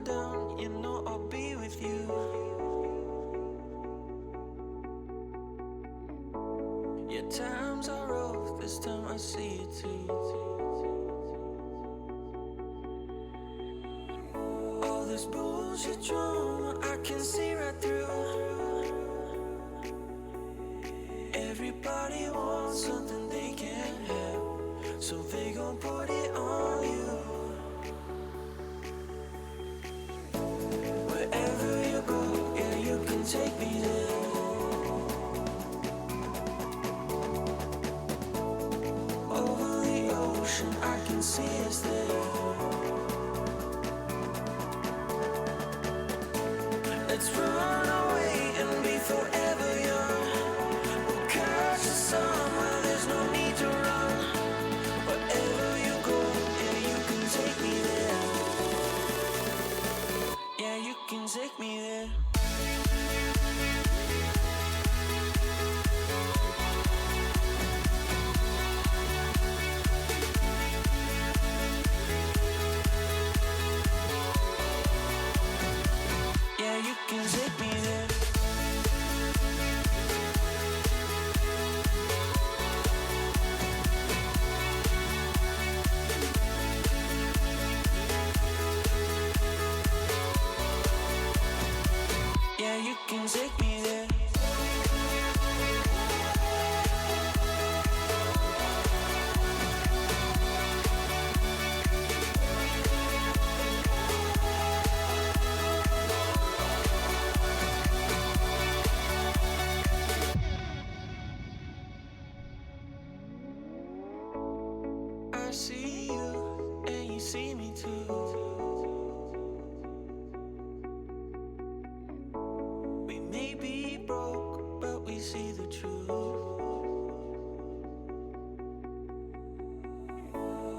down, you know I'll be with you. Yeah, times are rough, this time I see it too. All this bullshit drama, I can see right through. Everybody wants something they can't have, so they gon' put it on you. Wherever you go, yeah, you can take me there. Over the ocean, I can see us there. Let's run away and be forever young. We'll catch the sun while there's no need to run. Wherever you go, yeah, you can take me there. Yeah, you can take me there. Yeah, you can take me there. Yeah, you can take me there. I see you, and you see me too. We may be broke, but we see the truth.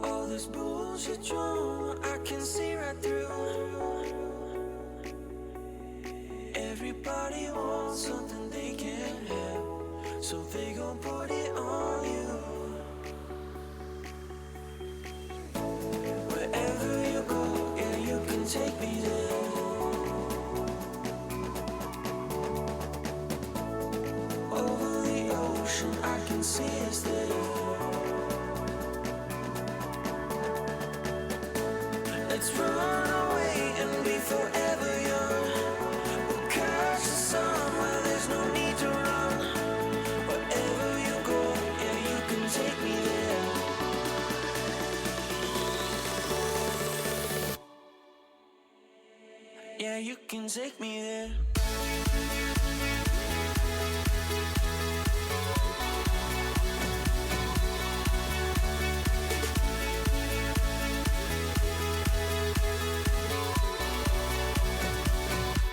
All this bullshit drama, I can see right through. Everybody wants something they can't have, so they gon' put it on you. Wherever you go, yeah, you can take me there. Over the ocean, I can see us there. Let's run away and be forever young. We'll catch the sun while there's no need to run. Wherever you go, yeah, you can take me there. Yeah, you can take me there.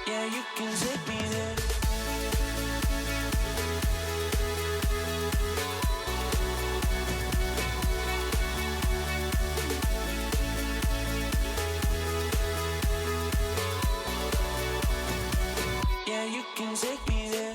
Yeah, you can take me there. Yeah, you can take me there.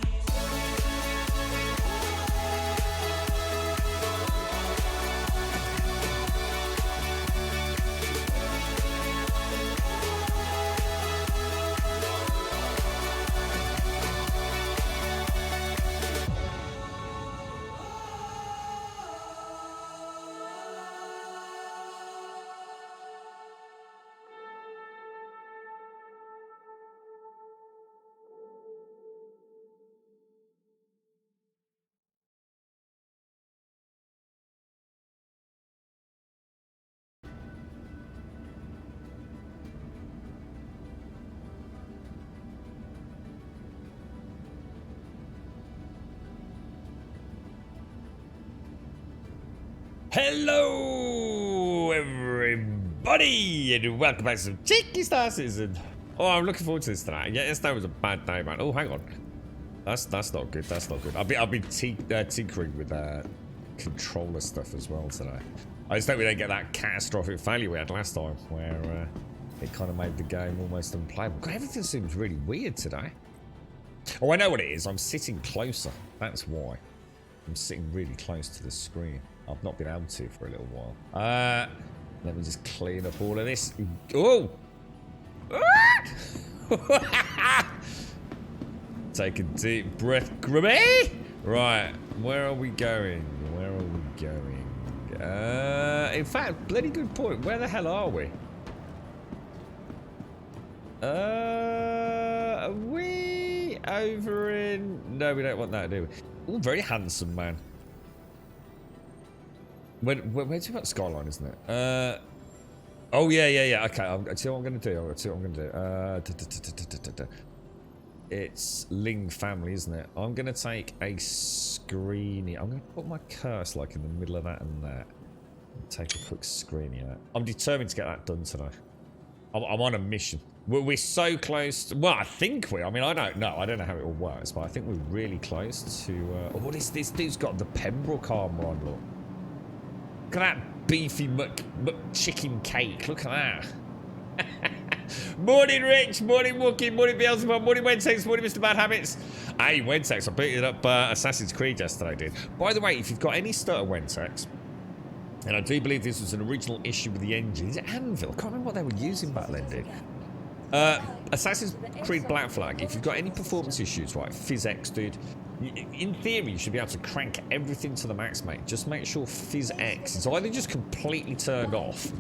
Hello, everybody, and welcome back to some Cheeky Star Season. Oh, I'm looking forward to this tonight. Yeah, yesterday was a bad day, man. Oh, hang on, that's not good. That's not good. I'll be tinkering with controller stuff as well today. I just hope we don't get that catastrophic failure we had last time, where it kind of made the game almost unplayable. God, everything seems really weird today. Oh, I know what it is. I'm sitting closer. That's why. I'm sitting really close to the screen. I've not been able to for a little while. Let me just clean up all of this. Oh! Take a deep breath, Grubby. Right, where are we going? Where are we going? In fact, bloody good point. Where the hell are we? Are we over in... No, we don't want that, do we? Oh, very handsome, man. Where's about Skyline, isn't it? Oh, yeah. Okay, I'll see what I'm going to do. It's Ling family, isn't it? I'm going to take a screeny. I'm going to put my curse like in the middle of that and that. Take a quick screeny out. I'm determined to get that done today. I'm on a mission. We're so close. Well, I think I mean, I don't know. I don't know how it all works, but I think we're really close to... oh, this dude's got the Pembroke armor on, look. Look at that beefy chicken cake. Look at that. Morning, Rich. Morning, Wookie. Morning, Beelzebub. Morning, Wentex. Morning, Mr. Bad Habits. Hey, Wentex. I beat it up Assassin's Creed yesterday, dude. By the way, if you've got any stutter, Wentex, and I do believe this was an original issue with the engine. Is it Anvil? I can't remember what they were using back then, dude. Assassin's Creed Black Flag, if you've got any performance issues, right, PhysX, dude, in theory, you should be able to crank everything to the max, mate. Just make sure PhysX is either just completely turned off,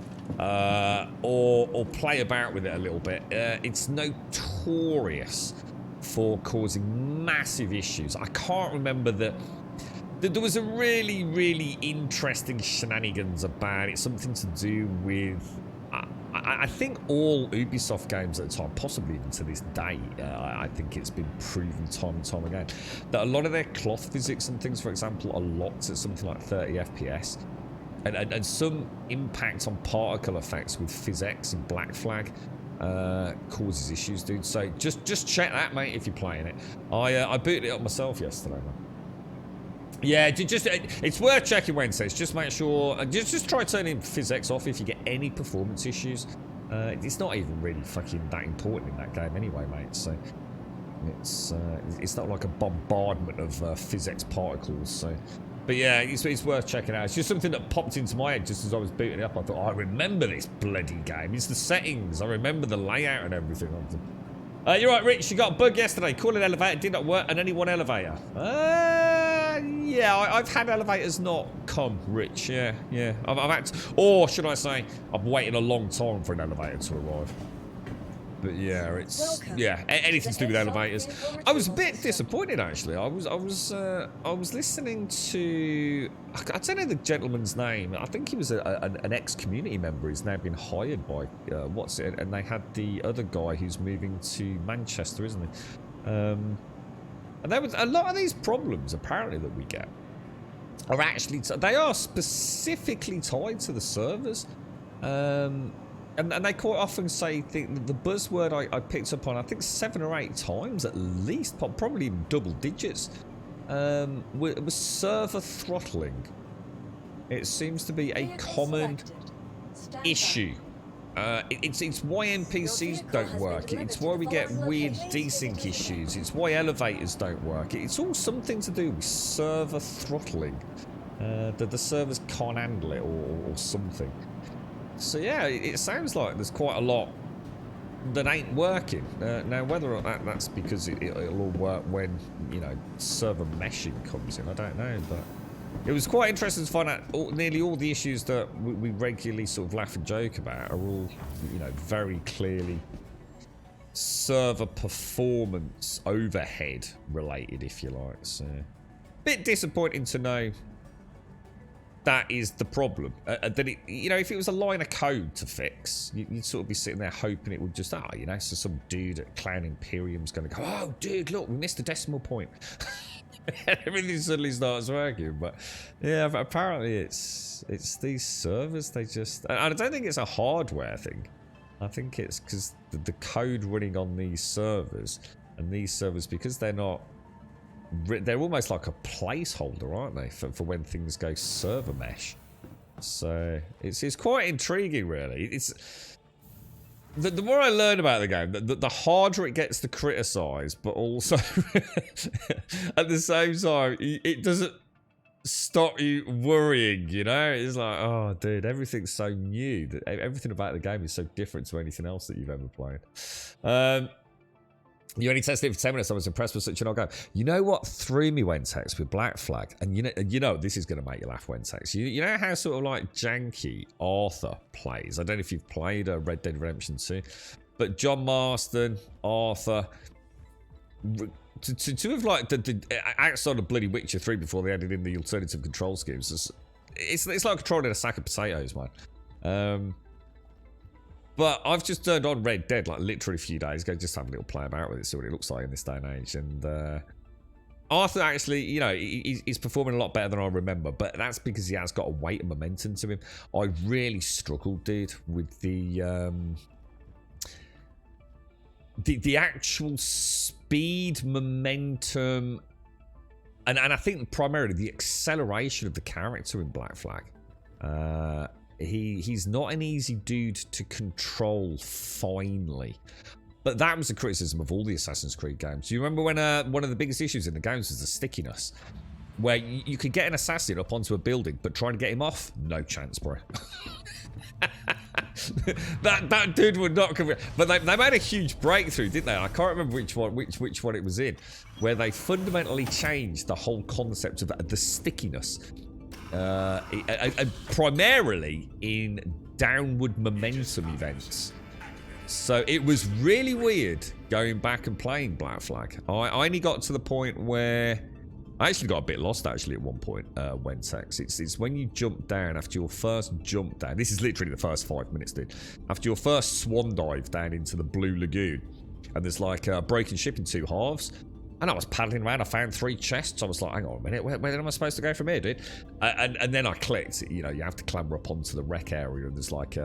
or play about with it a little bit. It's notorious for causing massive issues. I can't remember that. There was a really, really interesting shenanigans about it. Something to do with... I think all Ubisoft games at the time, possibly even to this day, I think it's been proven time and time again, that a lot of their cloth physics and things, for example, are locked at something like 30 FPS. And some impact on particle effects with PhysX and Black Flag causes issues, dude. So just check that, mate, if you're playing it. I booted it up myself yesterday, man. Yeah, it's worth checking Wednesdays. Just make sure, just try turning PhysX off if you get any performance issues. It's not even really fucking that important in that game anyway, mate. So it's not like a bombardment of PhysX particles. So, but yeah, it's worth checking out. It's just something that popped into my head just as I was booting it up. I thought, I remember this bloody game. It's the settings. I remember the layout and everything. You're right, Rich. You got a bug yesterday. Call an elevator did not work, and only one elevator. Yeah, I've had elevators not come, Rich. Yeah. I've had to, or should I say, I've waited a long time for an elevator to arrive. But yeah, it's anything to do with elevators. I was a bit disappointed actually. I was listening to, I don't know the gentleman's name. I think he was an ex-community member. He's now been hired by what's it? And they had the other guy who's moving to Manchester, isn't he? And there was a lot of these problems apparently that we get are actually they are specifically tied to the servers. And they quite often say the buzzword I picked up on, I think 7 or 8 times at least, probably in double digits, was server throttling. It seems to be a common issue. It's why NPCs don't work. It's why we get weird desync issues. It's why elevators don't work. It's all something to do with server throttling. That the servers can't handle it or something. So yeah, it sounds like there's quite a lot that ain't working. Now, whether or not that's because it'll all work when, you know, server meshing comes in, I don't know. But it was quite interesting to find out nearly all the issues that we regularly sort of laugh and joke about are all, you know, very clearly server performance overhead related, if you like. So, bit disappointing to know that is the problem. That it, you know, if it was a line of code to fix, you'd sort of be sitting there hoping it would just, you know, so some dude at Clown Imperium's going to go, oh, dude, look, we missed a decimal point. Everything suddenly starts working. But yeah, apparently it's these servers. They just, and I don't think it's a hardware thing. I think it's because the code running on these servers, and these servers, because they're almost like a placeholder, aren't they, for when things go server mesh. So it's quite intriguing, really. It's the more I learn about the game, the harder it gets to criticize, but also at the same time, it doesn't stop you worrying, you know? It's like, oh, dude, everything's so new. Everything about the game is so different to anything else that you've ever played. You only tested it for 10 minutes. I was impressed with such an old game. You know what threw me, Wentex, with Black Flag? And you know this is going to make you laugh, Wentex. You know how sort of like janky Arthur plays? I don't know if you've played Red Dead Redemption 2. But John Marston, Arthur... To have like the outside of bloody Witcher 3 before they added in the alternative control schemes, it's like controlling a sack of potatoes, man. But I've just turned on Red Dead like literally a few days ago, just have a little play about with it, see what it looks like in this day and age. And Arthur actually, you know, he's performing a lot better than I remember, but that's because he has got a weight and momentum to him. I really struggled, dude, with the actual speed, momentum, and I think primarily the acceleration of the character in Black Flag. He's not an easy dude to control finely. But that was the criticism of all the Assassin's Creed games. Do you remember when one of the biggest issues in the games was the stickiness? Where you could get an assassin up onto a building, but trying to get him off, no chance, bro. that dude would not come. But they made a huge breakthrough, didn't they? I can't remember which one it was in, where they fundamentally changed the whole concept of the stickiness, primarily in downward momentum events. So it was really weird going back and playing Black Flag. I only got to the point where I actually got a bit lost actually at one point, Wentex. It's when you jump down after your first jump down. This is literally the first 5 minutes, dude. After your first swan dive down into the Blue Lagoon. And there's like a broken ship in two halves. And I was paddling around. I found 3 chests. I was like, hang on a minute. Where am I supposed to go from here, dude? And then I clicked. You know, you have to clamber up onto the wreck area. And there's like...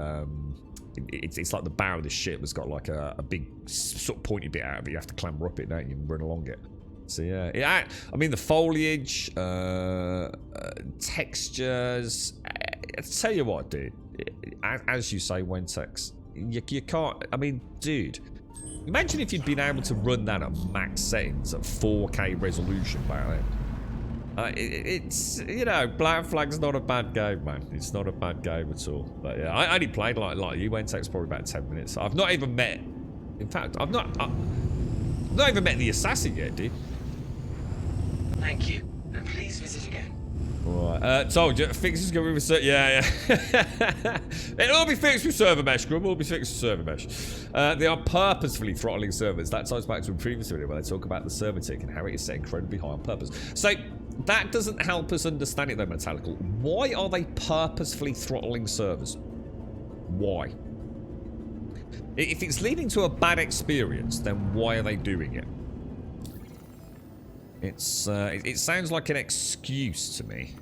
It's like the bow of the ship has got like a big sort of pointy bit out of it. You have to clamber up it, don't you, and run along it. So yeah, I mean the foliage, textures. I tell you what, dude. As you say, Wentex, you can't. I mean, dude, imagine if you'd been able to run that at max settings at 4K resolution back then. It's, you know, Black Flag's not a bad game, man. It's not a bad game at all. But yeah, I only played like you. Wentex probably about 10 minutes. I've not even met. In fact, I've not even met the assassin yet, dude. Thank you, and please visit again. Alright, told you, fixes go with yeah. It'll all be fixed with server mesh, Grub. All be fixed with server mesh. They are purposefully throttling servers. That ties back to a previous video where they talk about the server tick and how it is set incredibly high on purpose. So that doesn't help us understand it though, Metallical. Why are they purposefully throttling servers? Why? If it's leading to a bad experience, then why are they doing it? It sounds like an excuse to me.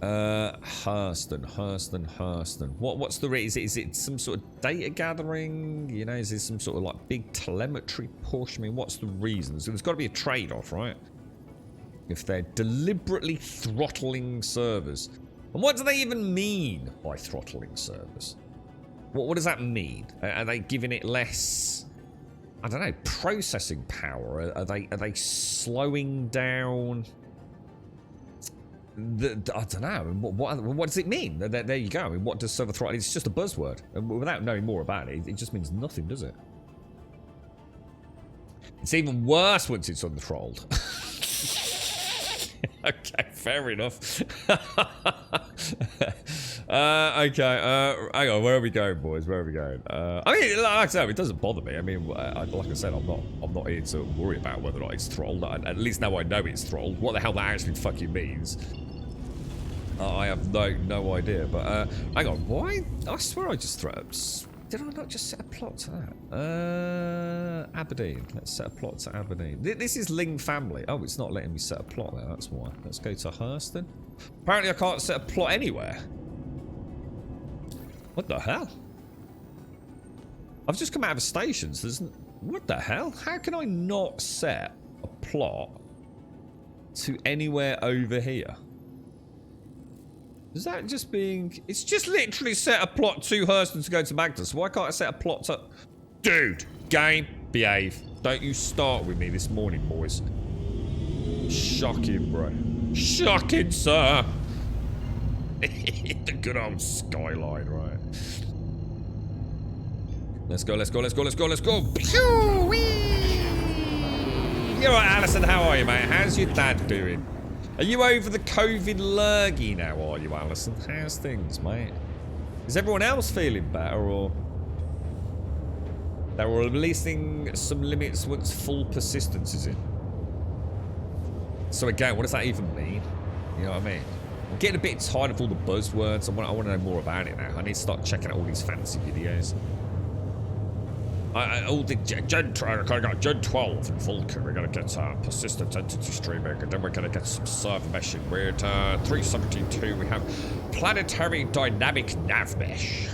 Hurston. What's the reason? Is it some sort of data gathering? You know, is this some sort of like big telemetry push? I mean, what's the reason? So there's got to be a trade-off, right? If they're deliberately throttling servers. And what do they even mean by throttling servers? What does that mean? Are they giving it less... I don't know, processing power? Are they slowing down? I don't know. What does it mean? There you go. I mean, what does server throttle? It's just a buzzword. And without knowing more about it, it just means nothing, does it? It's even worse once it's unthrottled. Okay, fair enough. Okay, hang on, where are we going, boys? Where are we going? I mean, like I said, it doesn't bother me. I mean, like I said, I'm not here to worry about whether or not it's throttled. At least now I know it's throttled. What the hell that actually fucking means, I have no idea. But hang on, why? I swear I just threw up. Did I not just set a plot to that? Aberdeen. Let's set a plot to Aberdeen. This is Ling family. Oh, it's not letting me set a plot there. That's why. Let's go to Hurston. Apparently, I can't set a plot anywhere. What the hell? I've just come out of a station. So there's... What the hell? How can I not set a plot to anywhere over here? Is that just being... It's just literally set a plot to Hurston to go to Magnus. Why can't I set a plot to... Dude, game, behave. Don't you start with me this morning, boys. Shocking, bro. Shocking, sir. The good old skyline, right? Let's go, let's go, let's go, let's go, let's go. Pew-wee! You're right, Alison. How are you, mate? How's your dad doing? Are you over the COVID lurgy now, are you, Alison? How's things, mate? Is everyone else feeling better, or... They're releasing some limits once full persistence is in. So again, what does that even mean? You know what I mean? I'm getting a bit tired of all the buzzwords. I want to know more about it now. I need to start checking out all these fancy videos. All the Gen 12 and Vulcan. We're going to get persistent entity streaming, and then we're going to get some server meshing. We're at 372. We have planetary dynamic nav mesh.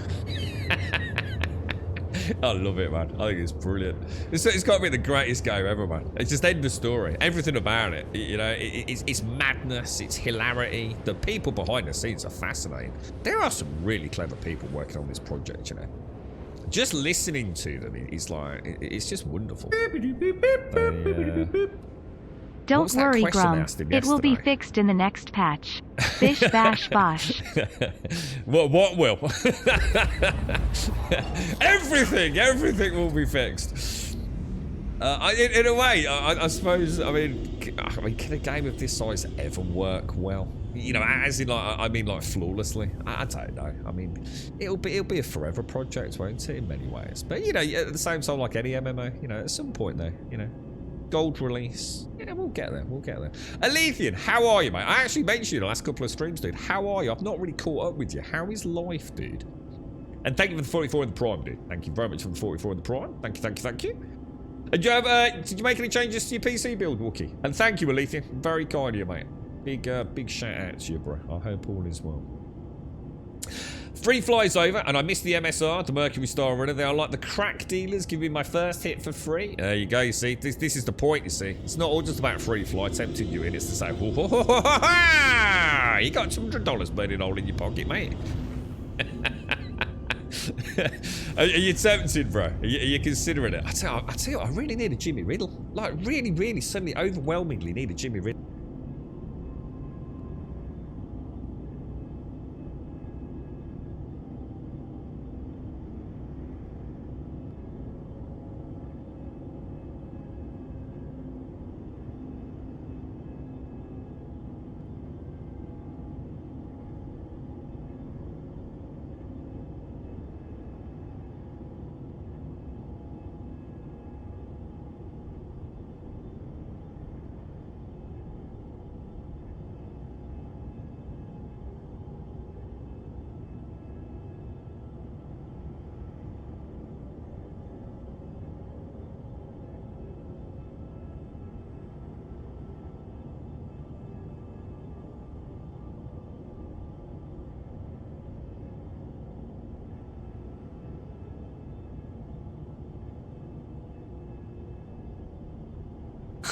I love it, man. I think it's brilliant. It's got to be the greatest game ever, man. It's just end of story. Everything about it, you know, it's madness, it's hilarity. The people behind the scenes are fascinating. There are some really clever people working on this project, you know. Just listening to them is like, it's just wonderful. Don't worry, Grum. It will be fixed in the next patch. Bish bash bosh. What will? Everything will be fixed. In a way, I suppose. I mean, can a game of this size ever work well? You know, as in like, I mean, like flawlessly. I don't know. I mean, it'll be a forever project, won't it? In many ways, but you know, at the same time, like any MMO, you know, at some point though, you know. Gold release. Yeah, we'll get there. We'll get there. Alethian, how are you, mate? I actually mentioned you the last couple of streams, dude. How are you? I've not really caught up with you. How is life, dude? And thank you for the 44 in the Prime, dude. Thank you very much for the 44 in the Prime. Thank you, thank you, thank you. And do you have, did you make any changes to your PC build, Wookie? And thank you, Alethian. Very kind of you, mate. Big shout out to you, bro. I hope all is well. 3 flies over, and I missed the MSR, the Mercury Star Runner. They are like the crack dealers giving my first hit for free. There you go, you see. This is the point, you see. It's not all just about free fly tempting you in. It's to say, ho, ho, ho, ho, ho, ho, you got $200 burning hole in your pocket, mate. Are you tempted, bro? Are you considering it? I tell you, I really need a Jimmy Riddle. Like, really, suddenly, overwhelmingly need a Jimmy Riddle.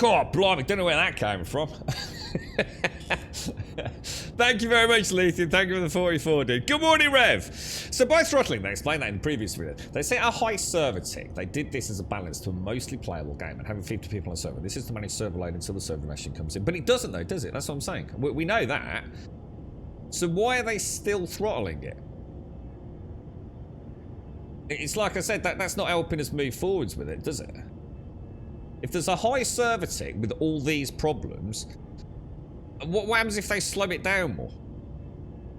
God, blimey, don't know where that came from. Thank you very much, Lethan. Thank you for the 44, dude. Good morning, Rev. So by throttling, they explained that in the previous video. They set a high server tick. They did this as a balance to a mostly playable game and having 50 people on server. This is to manage server load until the server meshing comes in. But it doesn't, though, does it? That's what I'm saying. We know that. So why are they still throttling it? It's like I said, that's not helping us move forwards with it, does it? If there's a high server tick with all these problems, what happens if they slow it down more?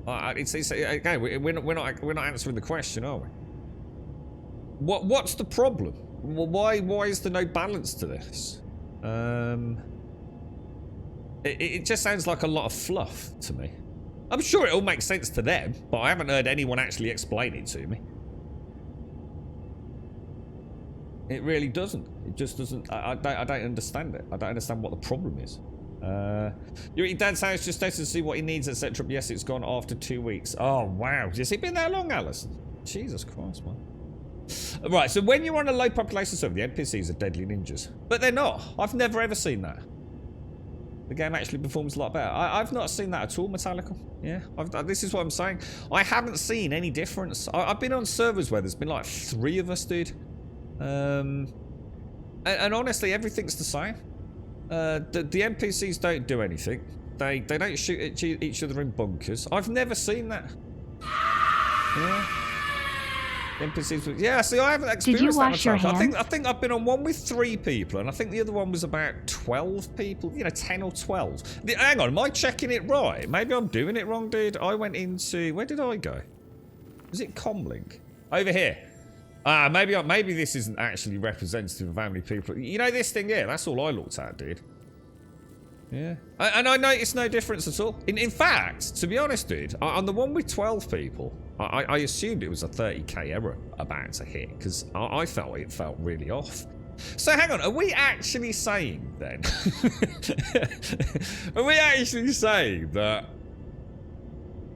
Again, we're not answering the question, are we? What's the problem? Why is there no balance to this? It just sounds like a lot of fluff to me. I'm sure it all makes sense to them, but I haven't heard anyone actually explain it to me. It really doesn't. It just doesn't. I don't understand it. I don't understand what the problem is. Your dad sounds just testing to see what he needs, etc. Yes, it's gone after 2 weeks. Oh, wow. Has it been that long, Alison? Jesus Christ, man. Right, so when you're on a low population server, the NPCs are deadly ninjas. But they're not. I've never ever seen that. The game actually performs a lot better. I've not seen that at all, Metallica. Yeah, this is what I'm saying. I haven't seen any difference. I've been on servers where there's been like 3 of us, dude. And honestly, everything's the same. The NPCs don't do anything. They don't shoot at each other in bunkers. I've never seen that. Yeah. NPCs. Yeah, see, I haven't experienced Did you that wash your myself. hands? I think I've been on one with 3 people, and I think the other one was about 12 people. 10 or 12. Hang on, am I checking it right? Maybe I'm doing it wrong, dude. I went into... Where did I go? Was it Comlink? Over here. Maybe this isn't actually representative of how many people... You know this thing here? That's all I looked at, dude. Yeah. And I noticed no difference at all. In fact, to be honest, dude, on the one with 12 people, I assumed it was a 30k error about to hit, because I felt it felt really off. So hang on, are we actually saying then? Are we actually saying that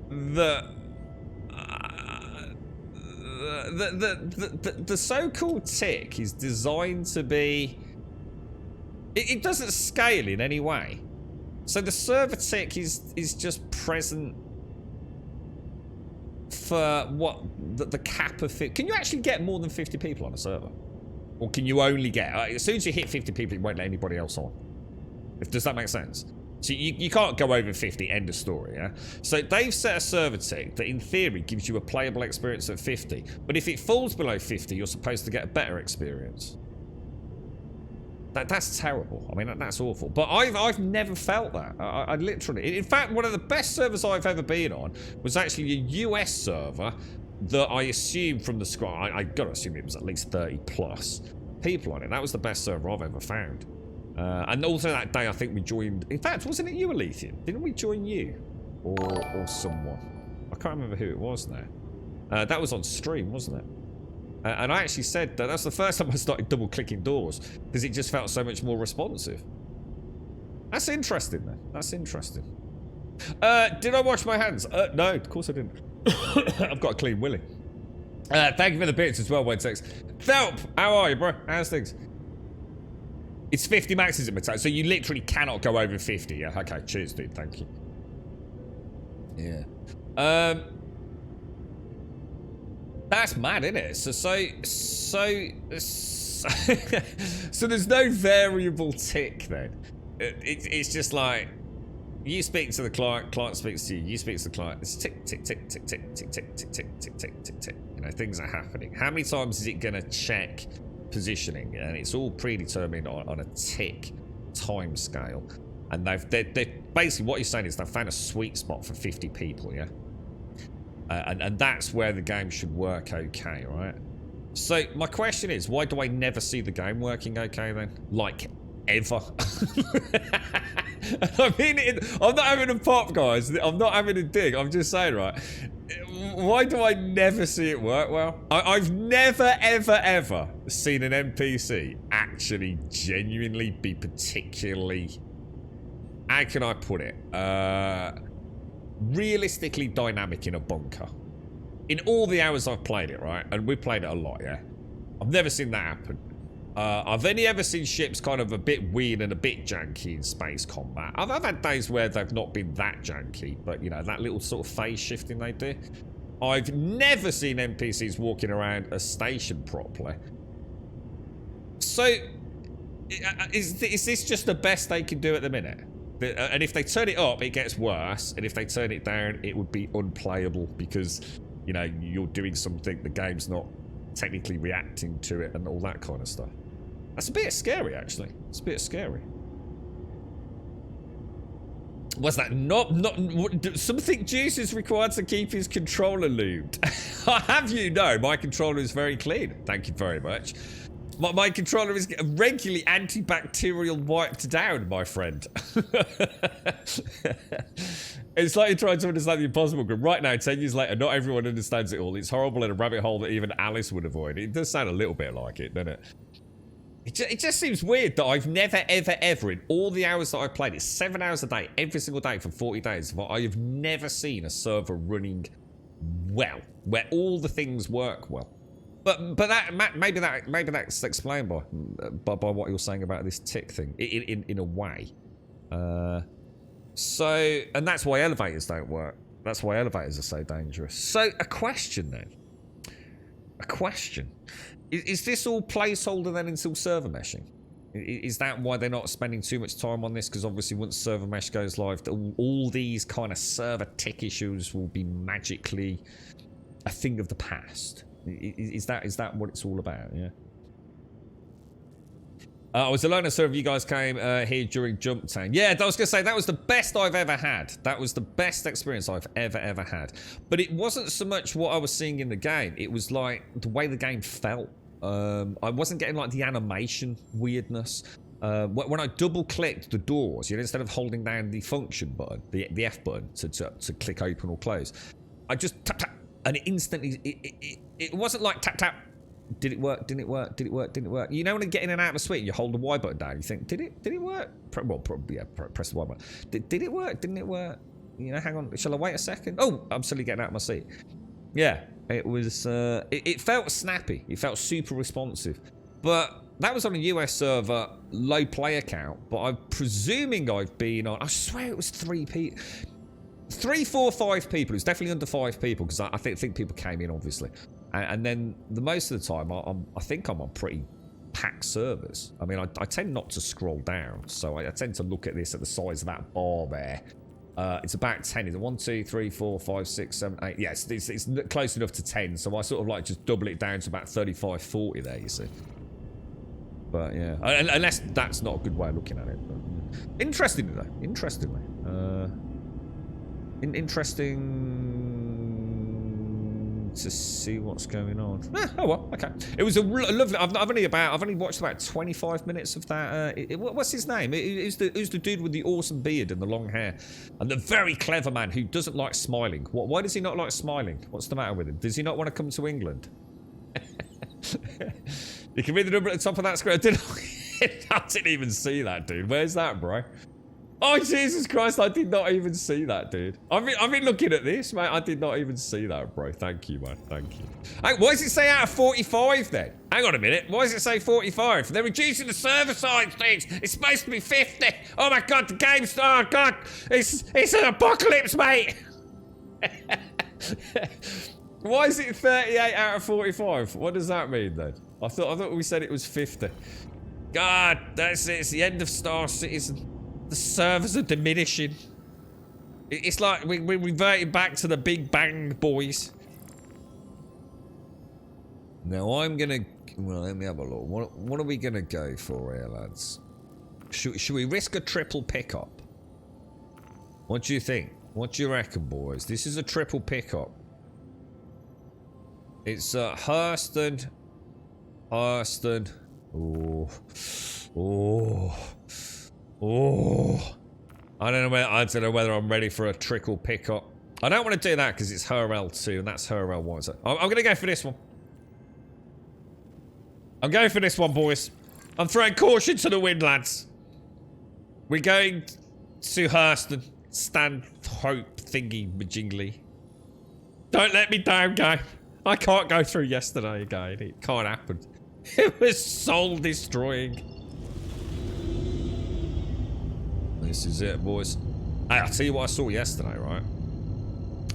the so-called tick is designed to be... It doesn't scale in any way. So the server tick is just present for what the cap of... Can you actually get more than 50 people on a server? Or can you only get... as soon as you hit 50 people, you won't let anybody else on. Does that make sense? So you can't go over 50, end of story, yeah? So they've set a server tick that in theory gives you a playable experience at 50. But if it falls below 50, you're supposed to get a better experience. That's terrible. I mean, that's awful. But I've never felt that. I literally... In fact, one of the best servers I've ever been on was actually a US server that I assumed from the screen... I got to assume it was at least 30 plus people on it. That was the best server I've ever found. And also that day, I think we joined... In fact, wasn't it you, Alethea? Didn't we join you? Or someone? I can't remember who it was now. That was on stream, wasn't it? And I actually said that that's the first time I started double-clicking doors, because it just felt so much more responsive. That's interesting, man. That's interesting. Did I wash my hands? No, of course I didn't. I've got a clean willy. Thank you for the bits as well, Wedsex. Thelp, how are you, bro? How's things? It's 50 max, is it, so you literally cannot go over 50, yeah? Okay, cheers, dude. Thank you. Yeah. That's mad, isn't it? So there's no variable tick then. It's just like you speak to the client, client speaks to you, you speak to the client. It's tick, tick, tick, tick, tick, tick, tick, tick, tick, tick, tick, tick, tick. You know, things are happening. How many times is it gonna check positioning? And it's all predetermined on a tick time scale. And they're basically what you're saying is they've found a sweet spot for 50 people, yeah. And that's where the game should work okay, right? So my question is, why do I never see the game working okay then? Like, ever? I mean, I'm not having a pop, guys. I'm not having a dig. I'm just saying, right? Why do I never see it work well? I've never, ever, ever seen an NPC actually genuinely be particularly... How can I put it? Realistically dynamic in a bunker. In all the hours I've played it, right? And we've played it a lot, yeah? I've never seen that happen. I've only ever seen ships kind of a bit weird and a bit janky in space combat. I've had days where they've not been that janky, but, you know, that little sort of phase shifting they do. I've never seen NPCs walking around a station properly. So, is this just the best they can do at the minute? And if they turn it up, it gets worse. And if they turn it down, it would be unplayable because, you know, you're doing something, the game's not technically reacting to it and all that kind of stuff. That's a bit scary, actually. It's a bit scary. Was that not something Juice is required to keep his controller lubed? I have you know, my controller is very clean. Thank you very much. My controller is regularly antibacterial wiped down, my friend. It's like you're trying to understand the impossible. Right now, 10 years later, not everyone understands it all. It's horrible and a rabbit hole that even Alice would avoid. It does sound a little bit like it, doesn't it? It just seems weird that I've never, ever, ever, in all the hours that I've played, it's 7 hours a day, every single day for 40 days, but I have never seen a server running well, where all the things work well. But that maybe that's explained by what you're saying about this tick thing in a way. So, and that's why elevators don't work. That's why elevators are so dangerous. So a question then. A question. Is this all placeholder then until server meshing? Is that why they're not spending too much time on this? Because obviously once server mesh goes live, all these kind of server tick issues will be magically a thing of the past. Is that what it's all about? Yeah. I was alone on server. You guys came here during Jump Town. Yeah, I was going to say, that was the best I've ever had. That was the best experience I've ever had. But it wasn't so much what I was seeing in the game. It was like the way the game felt. I wasn't getting like the animation weirdness. When I double clicked the doors, instead of holding down the function button, the F button to click open or close, I just tap tap, and it instantly it wasn't like tap tap. Did it work? Didn't it work? Did it work? Didn't it work? You know when you get in and out of a suite, you hold the Y button down. You think, did it work? Well, probably yeah. Press the Y button. Did it work? Didn't it work? Hang on. Shall I wait a second? Oh, I'm suddenly getting out of my seat. Yeah, it was. It felt snappy. It felt super responsive. But that was on a US server, low player count. But I'm presuming I've been on. I swear it was 3 people. 3, 4, 5 people. It was definitely under 5 people because I think people came in obviously. And then the most of the time, I think I'm on pretty packed servers. I mean, I tend not to scroll down, so I tend to look at this at the size of that bar there. It's about 10. Is it 1, 2, 3, 4, 5, 6, 7, 8? Yes, it's close enough to 10. So I sort of like just double it down to about 35, 40 there. You see. But yeah, unless that's not a good way of looking at it. But, yeah. Interestingly, to see what's going on. Oh well, okay. It was a lovely. I've only watched about 25 minutes of that. What's his name? Who's the dude with the awesome beard and the long hair, and the very clever man who doesn't like smiling? Why does he not like smiling? What's the matter with him? Does he not want to come to England? You can read the number at the top of that screen. I didn't even see that, dude. Where's that, bro? Oh, Jesus Christ, I did not even see that, dude. I've been looking at this, mate. I did not even see that, bro. Thank you, man. Thank you. Hey, why does it say out of 45 then? Hang on a minute. Why does it say 45? They're reducing the server size things. It's supposed to be 50. Oh my God, the game's... Oh God, it's an apocalypse, mate. Why is it 38 out of 45? What does that mean then? I thought we said it was 50. God, that's it. It's the end of Star Citizen. The servers are diminishing. It's like we're reverting back to the Big Bang, boys. Now I'm gonna... Well, let me have a look. What are we gonna go for here, lads? Should we risk a triple pickup? What do you think? What do you reckon, boys? This is a triple pickup. It's Hurston. Oh, I don't know whether I'm ready for a trickle pickup. I don't want to do that because it's her L2 and that's her L1. So I'm going to go for this one. I'm going for this one, boys. I'm throwing caution to the wind, lads. We're going to Hurston. Stand hope thingy majingly. Don't let me down, guy. I can't go through yesterday again. It can't happen. It was soul destroying. This is it, boys. Hey, I'll tell you what I saw yesterday, right?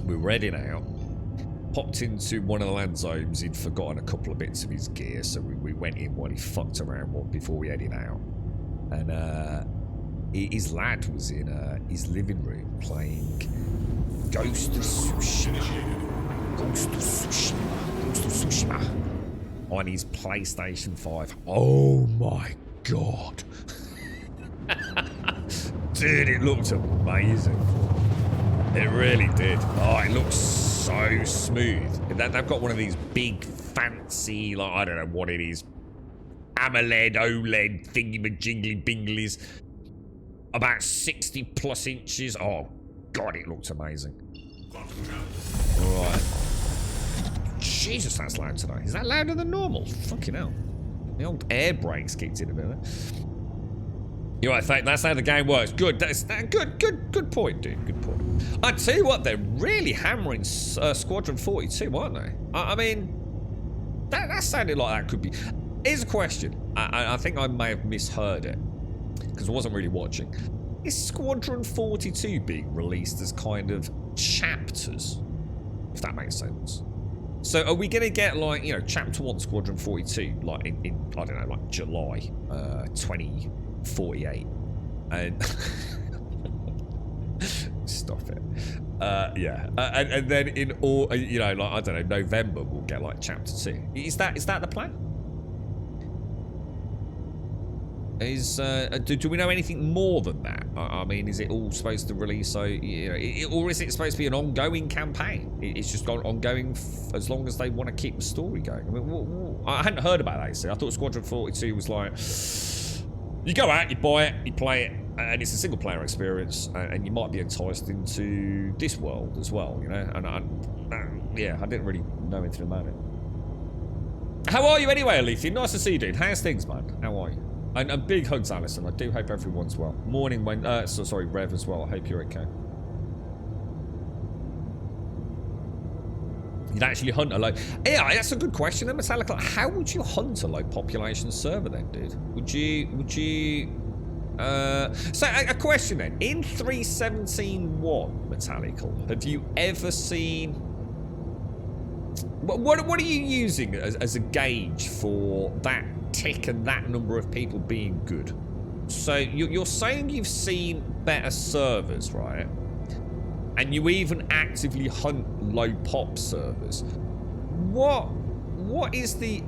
We were heading out. Popped into one of the land zones. He'd forgotten a couple of bits of his gear, so we went in while he fucked around before we headed out. And his lad was in his living room playing Ghost of Tsushima. On his PlayStation 5. Oh my God. Dude, it looked amazing. It really did. Oh, it looks so smooth. They've got one of these big, fancy, like, I don't know what it is. AMOLED, OLED, thingy-majingly binglies. About 60 plus inches. Oh, God, it looks amazing. Alright. Jesus, that's loud today. Is that louder than normal? Fucking hell. The old air brakes kicked in a bit there. You're right, that's how the game works. Good, good point, dude. Good point. I tell you what, they're really hammering Squadron 42, aren't they? I mean, that sounded like that could be. Here's a question. I think I may have misheard it because I wasn't really watching. Is Squadron 42 being released as kind of chapters? If that makes sense. So are we going to get, like, you know, Chapter 1 Squadron 42, like, in I don't know, like, July 2048? And... Stop it. Yeah. And then in all, you know, like, I don't know, November, we'll get, like, Chapter 2. Is that the plan? Do we know anything more than that? I mean, is it all supposed to release, so, you know, or is it supposed to be an ongoing campaign? It's just gone ongoing as long as they want to keep the story going. I mean, I hadn't heard about that, you see. I thought Squadron 42 was like, you go out, you buy it, you play it, and it's a single player experience, and you might be enticed into this world as well, you know? And yeah, I didn't really know anything about it. How are you anyway, Alethea? Nice to see you, dude. How's things, man? How are you? And big hugs, Alison. I do hope everyone's well. Morning, sorry, Rev as well. I hope you're okay. You'd actually hunt a low... Yeah, that's a good question then, Metallica. How would you hunt a low population server then, dude? Would you... So, a question then. In 3.17.1, Metallical, have you ever seen... What are you using as a gauge for that tick and that number of people being good? So you're saying you've seen better servers, right? And you even actively hunt low pop servers. What is the...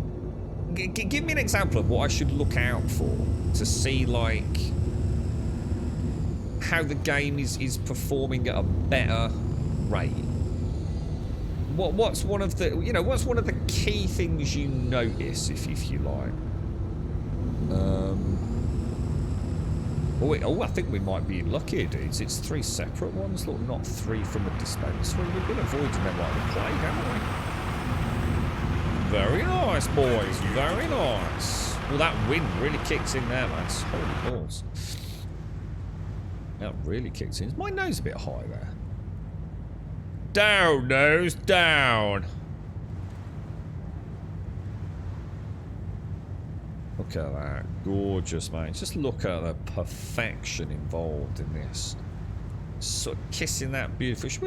Give me an example of what I should look out for to see, like, how the game is performing at a better rate. What's one of the, you know, what's one of the key things you notice, if you like? Oh, I think we might be lucky, dudes. It's 3 separate ones, look, not 3 from a dispensary. We've been avoiding them like the plague, haven't we? Very nice, boys. Very nice. Well, that wind really kicks in there, man. Holy balls. That really kicks in. Is my nose a bit high there? Down, nose, down. Look at that. Gorgeous, mate. Just look at the perfection involved in this. Sort of kissing that beautiful... Should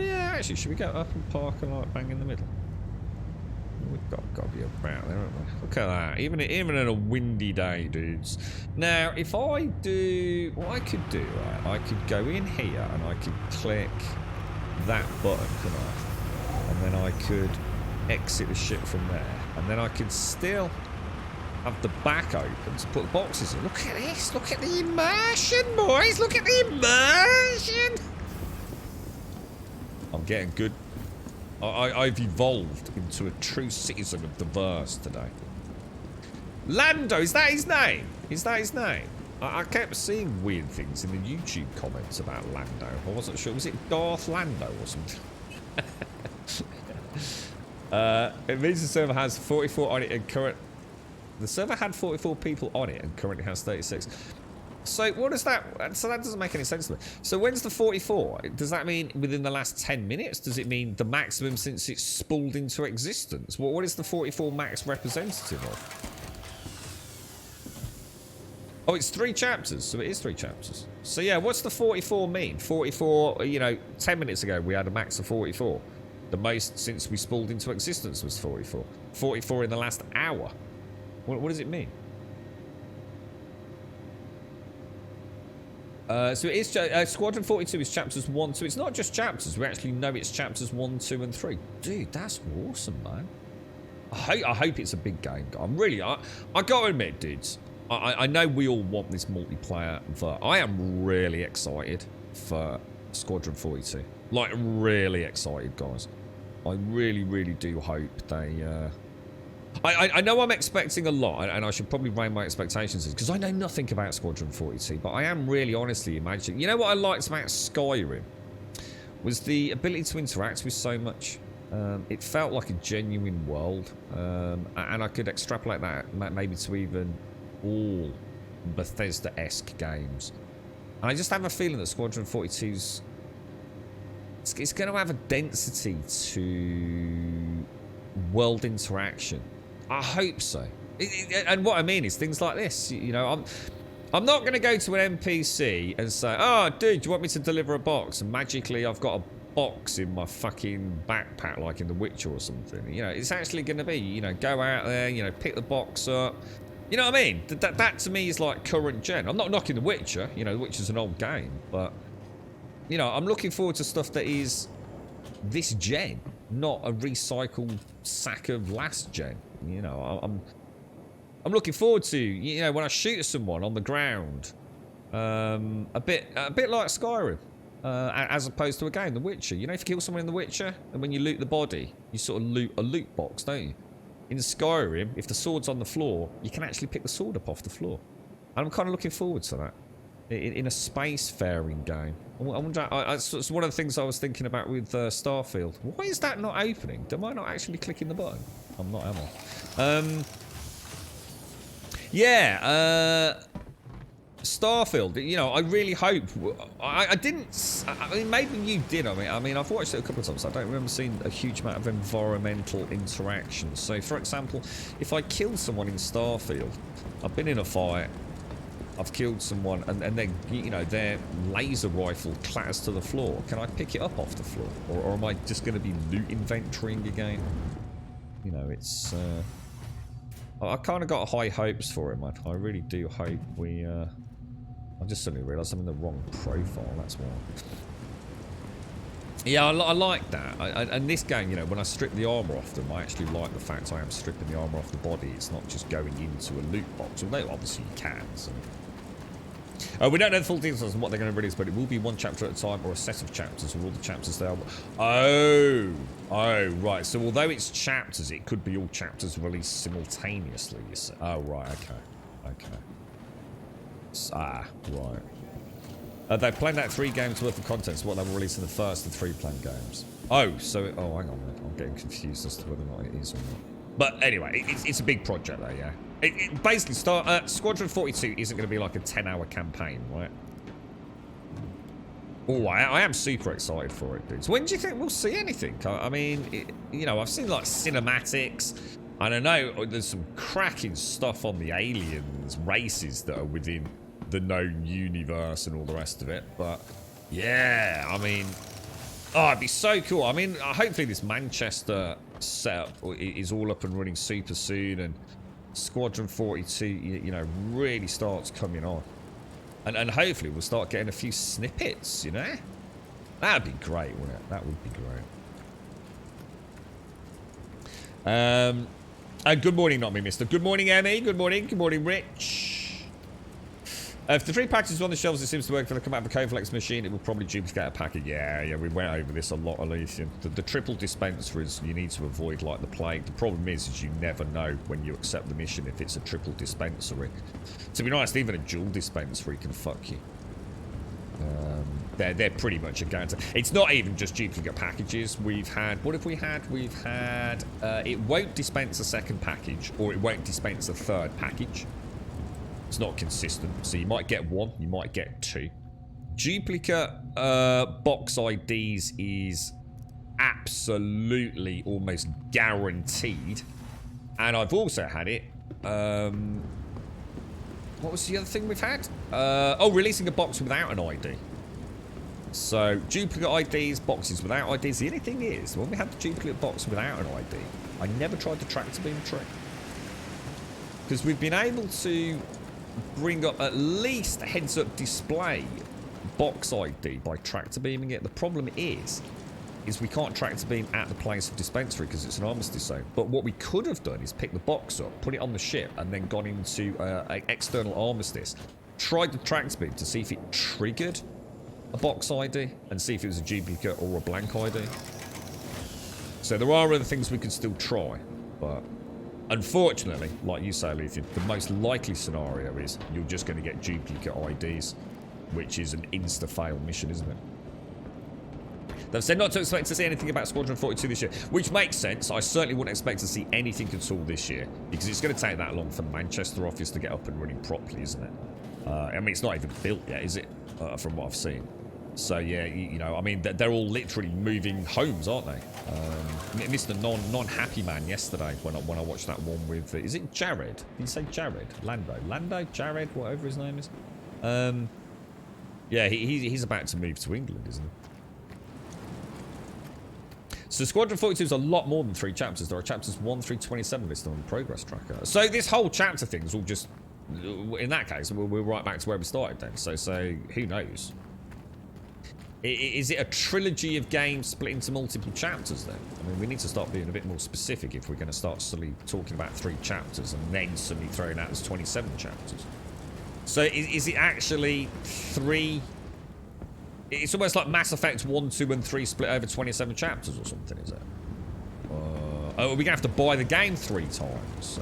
we go up and park and, like, bang in the middle? We've got to be about there, haven't we? Look at that. Even in a windy day, dudes. Now, if I do... What I could do, right? I could go in here and I could click... that button, can I? And then I could exit the ship from there. And then I could still have the back open to put the boxes in. Look at this. Look at the immersion, boys. Look at the immersion. I'm getting good. I've evolved into a true citizen of the verse today. Lando, is that his name? Is that his name? I kept seeing weird things in the YouTube comments about Lando. I wasn't sure. Was it Darth Lando or something? It means the server has 44 on it and current... The server had 44 people on it and currently has 36. So what is that? So that doesn't make any sense to me. So when's the 44? Does that mean within the last 10 minutes? Does it mean the maximum since it's spooled into existence? What is the 44 max representative of? Oh, it's 3 chapters, so it is 3 chapters. So yeah, what's the 44 mean? 44, you know, 10 minutes ago we had a max of 44. The most since we spooled into existence was 44. 44 in the last hour. What does it mean? So it is Squadron 42 is chapters 1, 2. It's not just chapters. We actually know it's chapters 1, 2, and 3. Dude, that's awesome, man. I hope it's a big game. I'm really... I gotta admit, dudes. I know we all want this multiplayer, but I am really excited for Squadron 42. Like, really excited, guys. I really, really do hope they... I know I'm expecting a lot, and I should probably rein my expectations because I know nothing about Squadron 42, but I am really honestly imagining... You know what I liked about Skyrim? Was the ability to interact with so much. It felt like a genuine world, and I could extrapolate that maybe to even all Bethesda-esque games. And I just have a feeling that Squadron 42's... It's going to have a density to world interaction. I hope so. And what I mean is things like this. You know, I'm not going to go to an NPC and say, "Oh, dude, do you want me to deliver a box?" And magically I've got a box in my fucking backpack like in The Witcher or something. You know, it's actually going to be, you know, go out there, you know, pick the box up. You know what I mean? That to me is like current gen. I'm not knocking The Witcher. You know, The Witcher's an old game. But, you know, I'm looking forward to stuff that is this gen, not a recycled sack of last gen. You know, I'm looking forward to, you know, when I shoot at someone on the ground, a bit like Skyrim, as opposed to a game, The Witcher. You know, if you kill someone in The Witcher, and when you loot the body, you sort of loot a loot box, don't you? In Skyrim, if the sword's on the floor, you can actually pick the sword up off the floor. And I'm kind of looking forward to that. In a space-faring game. I wonder, it's one of the things I was thinking about with Starfield. Why is that not opening? Am I not actually clicking the button? I'm not, am I? Yeah, Starfield, you know, I really hope... I didn't... I mean, maybe you did. I mean, I've watched it a couple of times. I don't remember seeing a huge amount of environmental interaction. So, for example, if I kill someone in Starfield, I've been in a fight, I've killed someone, and then, you know, their laser rifle clatters to the floor. Can I pick it up off the floor? Or am I just going to be loot inventorying again? You know, it's... I kind of got high hopes for it, man. I really do hope we... I just suddenly realised I'm in the wrong profile, that's why. Yeah, I like that. And this game, you know, when I strip the armour off them, I actually like the fact I am stripping the armour off the body. It's not just going into a loot box, although obviously you can. So. We don't know the full details on what they're going to release, but it will be one chapter at a time or a set of chapters with all the chapters they are. Oh, right. So although it's chapters, it could be all chapters released simultaneously, you say. Oh, right, okay. Right. They planned out 3 games worth of content, so what they will release in the first of 3 planned games. Oh, so... Oh, hang on a minute. I'm getting confused as to whether or not it is or not. But anyway, it's a big project though, yeah. Basically, Squadron 42 isn't going to be like a 10-hour campaign, right? Oh, I am super excited for it, dude. So when do you think we'll see anything? I mean, you know, I've seen like cinematics, and I know there's some cracking stuff on the aliens races that are within the known universe and all the rest of it. But yeah, I mean, oh, it'd be so cool. I mean, hopefully this Manchester setup is all up and running super soon, and Squadron 42, you know, really starts coming on. And hopefully we'll start getting a few snippets, you know? That'd be great, wouldn't it? That would be great. Good morning, not me, mister. Good morning, Emmy. Good morning. Good morning, Rich. If the 3 packages on the shelves, it seems to work. If they come out of a Coflex machine, it will probably duplicate a package. Yeah, we went over this a lot, Elysium. The triple dispensaries, you need to avoid like the plague. The problem is you never know when you accept the mission if it's a triple dispensary. To be honest, even a dual dispensary can fuck you. They're pretty much a guarantee. It's not even just duplicate packages. We've had... What have we had? We've had... it won't dispense a second package, or it won't dispense a third package. It's not consistent, so you might get 1, you might get 2. Duplicate box IDs is absolutely almost guaranteed. And I've also had it. What was the other thing we've had? Releasing a box without an ID. So, duplicate IDs, boxes without IDs. The only thing is, when we had the duplicate box without an ID, I never tried the tractor beam trick. Because we've been able to bring up at least heads-up display box ID by tractor beaming it. The problem is we can't tractor beam at the place of dispensary because it's an armistice zone. But what we could have done is pick the box up, put it on the ship, and then gone into an external armistice. Tried the tractor beam to see if it triggered a box ID and see if it was a duplicate or a blank ID. So there are other things we could still try, but... Unfortunately, like you say, Lethian, the most likely scenario is you're just going to get duplicate IDs, which is an insta-fail mission, isn't it? They've said not to expect to see anything about Squadron 42 this year, which makes sense. I certainly wouldn't expect to see anything at all this year, because it's going to take that long for the Manchester office to get up and running properly, isn't it? I mean, it's not even built yet, is it? From what I've seen. So yeah, you know, I mean, they're all literally moving homes, aren't they? Mr. Non-Happy Man yesterday when I watched that one with, is it Jared? Did you say Jared? Lando? Jared? Whatever his name is. Yeah, he's about to move to England, isn't he? So Squadron 42 is a lot more than 3 chapters. There are chapters 1 through 27 listed on the progress tracker. So this whole chapter thing is all just, in that case, we're right back to where we started then. So who knows? Is it a trilogy of games split into multiple chapters then? I mean, we need to start being a bit more specific if we're going to start suddenly talking about 3 chapters and then suddenly throwing out as 27 chapters. So is it actually 3? It's almost like Mass Effect 1, 2, and 3 split over 27 chapters or something, is it? Oh, we're going to have to buy the game 3 times.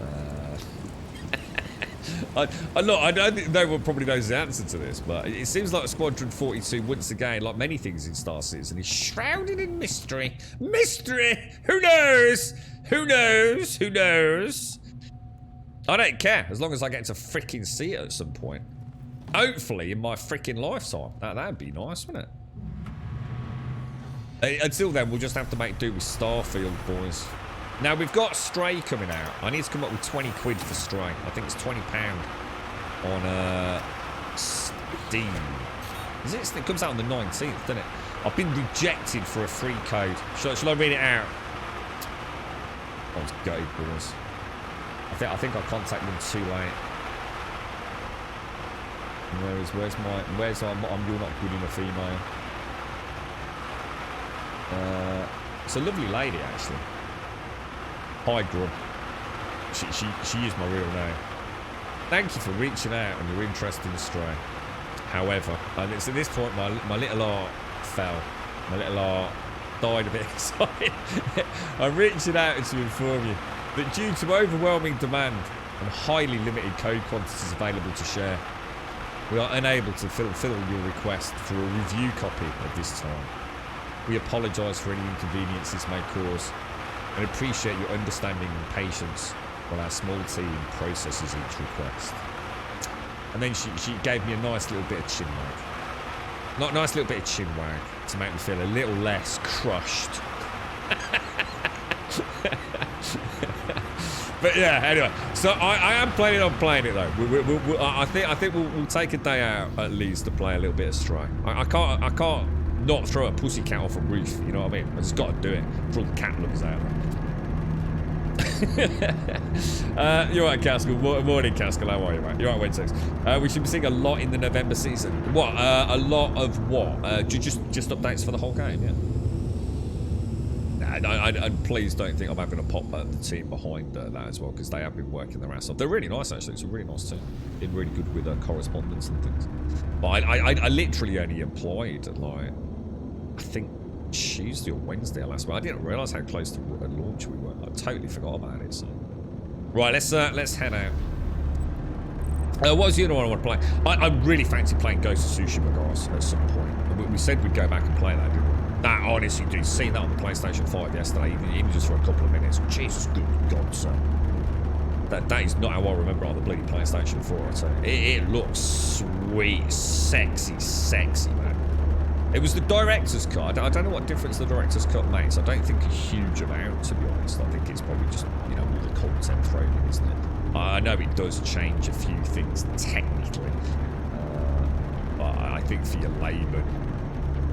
Look, I don't think no one probably knows the answer to this, but it seems like Squadron 42, once again, like many things in Star Citizen, is shrouded in mystery. Mystery! Who knows? Who knows? Who knows? I don't care, as long as I get to freaking see it at some point. Hopefully in my freaking lifetime. That'd be nice, wouldn't it? Until then, we'll just have to make do with Starfield, boys. Now, we've got Stray coming out. I need to come up with 20 quid for Stray. I think it's £20 on Steam. Is it? It comes out on the 19th, doesn't it? I've been rejected for a free code. Shall I read it out? I was gutted, boys. I think I contacted them too late. Where's I'm you're not good enough email. It's a lovely lady, actually. Hi, Grub. She is my real name. Thank you for reaching out and your interest in Stray. However, and it's at this point my little art fell. My little art died a bit inside. I'm reaching out to inform you that due to overwhelming demand and highly limited code quantities available to share, we are unable to fulfill your request for a review copy at this time. We apologise for any inconvenience this may cause and appreciate your understanding and patience while our small team processes each request. And then she gave me a nice little bit of chin wag. Not nice little bit of chin wag to make me feel a little less crushed. But yeah, anyway. So I am planning on playing it though. I think we'll take a day out at least to play a little bit of Stray. I can't not throw a pussycat off a roof. You know what I mean? I just got to do it for all the cat lovers out there. You're right, Caskell. Morning, Caskell. How are you, mate? You're right, Wednesdays. We should be seeing a lot in the November season. What? A lot of what? Just updates for the whole game, yeah. And please don't think I'm having a pop at the team behind that as well, because they have been working their ass off. They're really nice, actually. It's a really nice team. Been really good with correspondence and things. But I literally only employed, like, I think Tuesday or Wednesday last week. I didn't realise how close to launch we were. I totally forgot about it. So, right, let's head out. What was the other one I want to play? I really fancy playing Ghost of Tsushima, guys, at some point. We said we'd go back and play that, didn't we? That, honestly, dude, seeing that on the PlayStation 5 yesterday, even just for a couple of minutes, Jesus, good God, son. That is not how I remember on the bloody PlayStation 4, I tell you. It looks sweet, sexy, man. It was the director's cut. I don't know what difference the director's cut makes. I don't think a huge amount, to be honest. I think it's probably just, you know, all the content thrown in, isn't it? I know it does change a few things technically. But I think for your layman,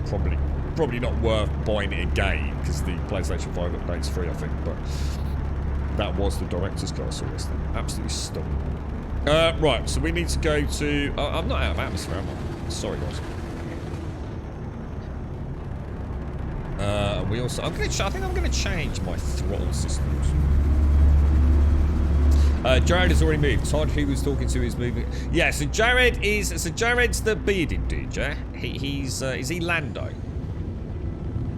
probably not worth buying it again, because the PlayStation 5 update's free, I think. But that was the director's cut I saw this thing. Absolutely stunning. Right, so we need to go to... I'm not out of atmosphere, am I? Sorry, guys. We also... I think I'm going to change my throttle systems. Jared has already moved. Todd, who was talking to, is moving. Yeah, so Jared's the bearded dude, yeah? Is he Lando?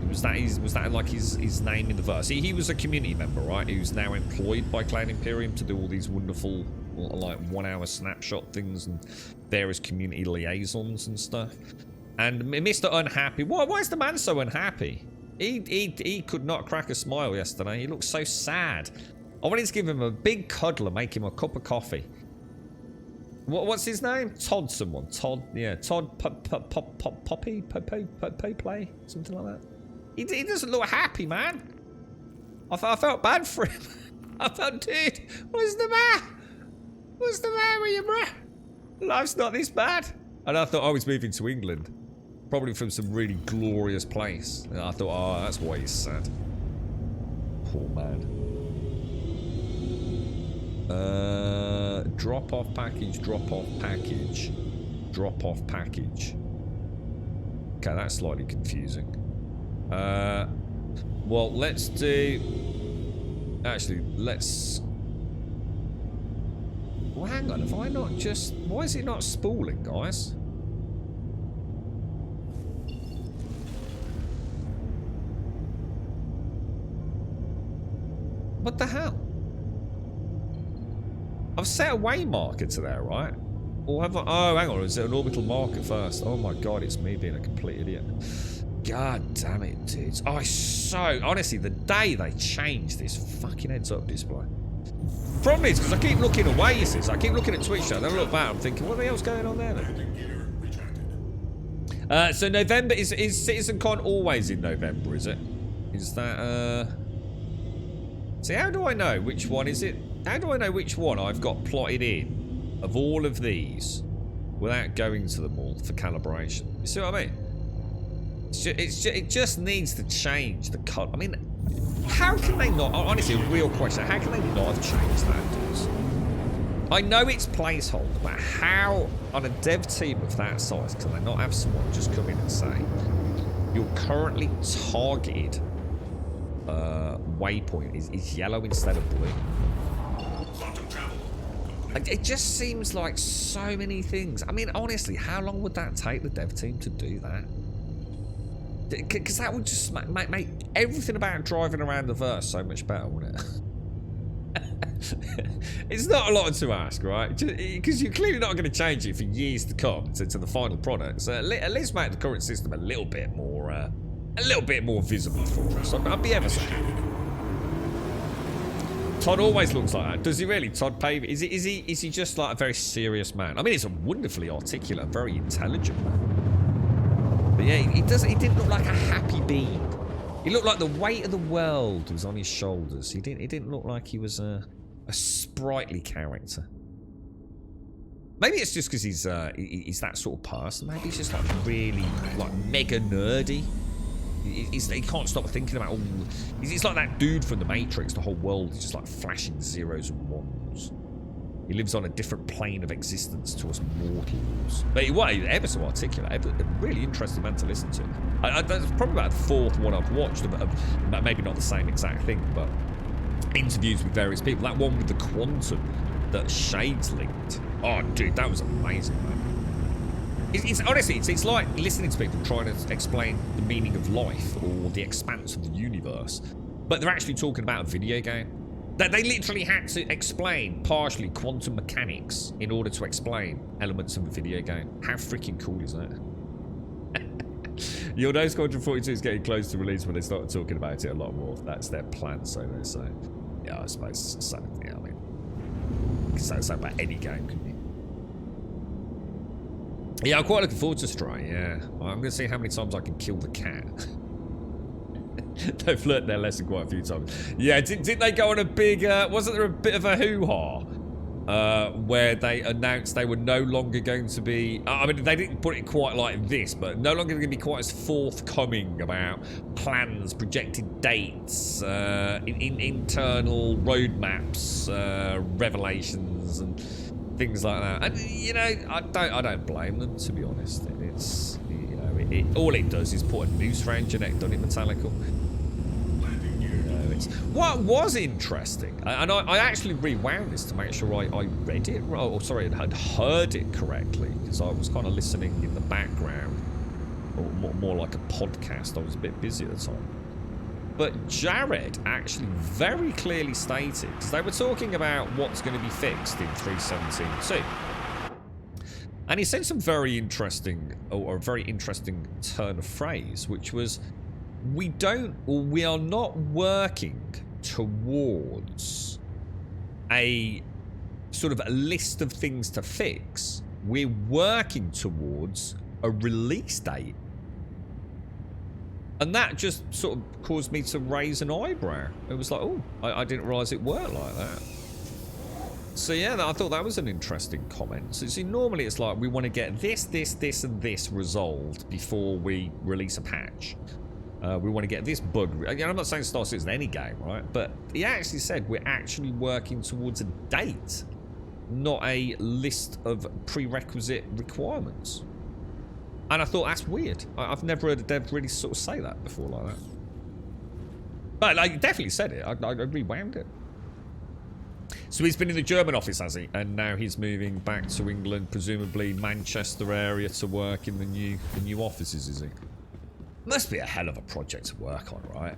Was that like his name in the verse? He was a community member, right? Who's now employed by Cloud Imperium to do all these wonderful, like, 1-hour snapshot things and various community liaisons and stuff. And Mr. Unhappy, why is the man so unhappy? He could not crack a smile yesterday. He looked so sad. I wanted to give him a big cuddle and make him a cup of coffee. What's his name? Todd someone. Todd, yeah. Todd Poppy Play? Something like that. He doesn't look happy, man. I felt bad for him. I felt, dude, what's the matter? What's the matter with you, bruh? Life's not this bad. And I thought I was moving to England. Probably from some really glorious place. And I thought, oh, that's why he's sad. Poor man. Drop off package, drop off package, drop off package. Okay, that's slightly confusing. Well, let's do... Actually, let's... Well, hang on, have I not just... Why is it not spooling, guys? What the hell? I've set a way marker to there, right? Or have I... Oh, hang on, is it an orbital marker first? Oh my god, it's me being a complete idiot. God damn it, dudes. Oh, so... Honestly, the day they changed this fucking heads-up display. Problem is, because I keep looking away, you see. So I keep looking at Twitch, and then I look back, I'm thinking, what the hell's going on there then? So November, is CitizenCon always in November, is it? Is that, See, how do I know which one is it? How do I know which one I've got plotted in of all of these without going to them all for calibration? You see what I mean? It just needs to change the cut. I mean, how can they not? Honestly, a real question. How can they not have changed that, dudes? I know it's placeholder, but how, on a dev team of that size, can they not have someone just come in and say, your currently targeted waypoint is yellow instead of blue? It just seems like so many things. I mean, honestly, how long would that take the dev team to do that? Because that would just make everything about driving around the verse so much better, wouldn't it? It's not a lot to ask, right? Because you're clearly not going to change it for years to come to the final product. So at least make the current system a little bit more visible for us. I'd be ever so happy. Todd always looks like that. Does he really? Todd Pave? Is he just like a very serious man? I mean, he's a wonderfully articulate, very intelligent man. But yeah, he didn't look like a happy being. He looked like the weight of the world was on his shoulders. He didn't look like he was a sprightly character. Maybe it's just because he's that sort of person. Maybe he's just like really like mega nerdy. He can't stop thinking about all... He's like that dude from The Matrix. The whole world is just like flashing zeros and ones. He lives on a different plane of existence to us mortals. But he's ever so articulate. A really interesting man to listen to. That's probably about the fourth one I've watched. Maybe not the same exact thing, but interviews with various people. That one with the quantum that Shades linked. Oh, dude, that was amazing, man. Honestly, it's like listening to people trying to explain the meaning of life or the expanse of the universe, but they're actually talking about a video game. They literally had to explain partially quantum mechanics in order to explain elements of a video game. How freaking cool is that? You'll know Squadron 42 is getting close to release when they start talking about it a lot more. That's their plan, so they say. Yeah, I suppose so. Yeah, I mean, you can say about any game, couldn't you? Yeah, I'm quite looking forward to Stray, yeah. I'm going to see how many times I can kill the cat. They've learnt their lesson quite a few times. Yeah, didn't they go on a big... wasn't there a bit of a hoo-ha? Where they announced they were no longer going to be... I mean, they didn't put it quite like this, but no longer going to be quite as forthcoming about plans, projected dates, internal roadmaps, revelations, and... things like that, and you know, I don't blame them, to be honest. It's, you know, all it does is put a noose around your neck, doesn't it, Metallical? You know, it's what was interesting, and I actually rewound this to make sure I read it, or sorry, had heard it correctly, because I was kind of listening in the background, or more like a podcast. I was a bit busy at the time. But Jared actually very clearly stated, because they were talking about what's going to be fixed in 3.17.2. And he said some very interesting, or a very interesting turn of phrase, which was, we are not working towards a sort of a list of things to fix. We're working towards a release date. And that just sort of caused me to raise an eyebrow. It was like, oh, I didn't realise it worked like that. So yeah, I thought that was an interesting comment. So see, normally it's like, we want to get this, and this resolved before we release a patch. We want to get this bug. I'm not saying Star Citizen any game, right? But he actually said we're actually working towards a date, not a list of prerequisite requirements. And I thought that's weird. I've never heard a dev really sort of say that before like that. But like, he definitely said it. I rewound it. So he's been in the German office, has he? And now he's moving back to England, presumably Manchester area, to work in the new offices, is he? Must be a hell of a project to work on, right?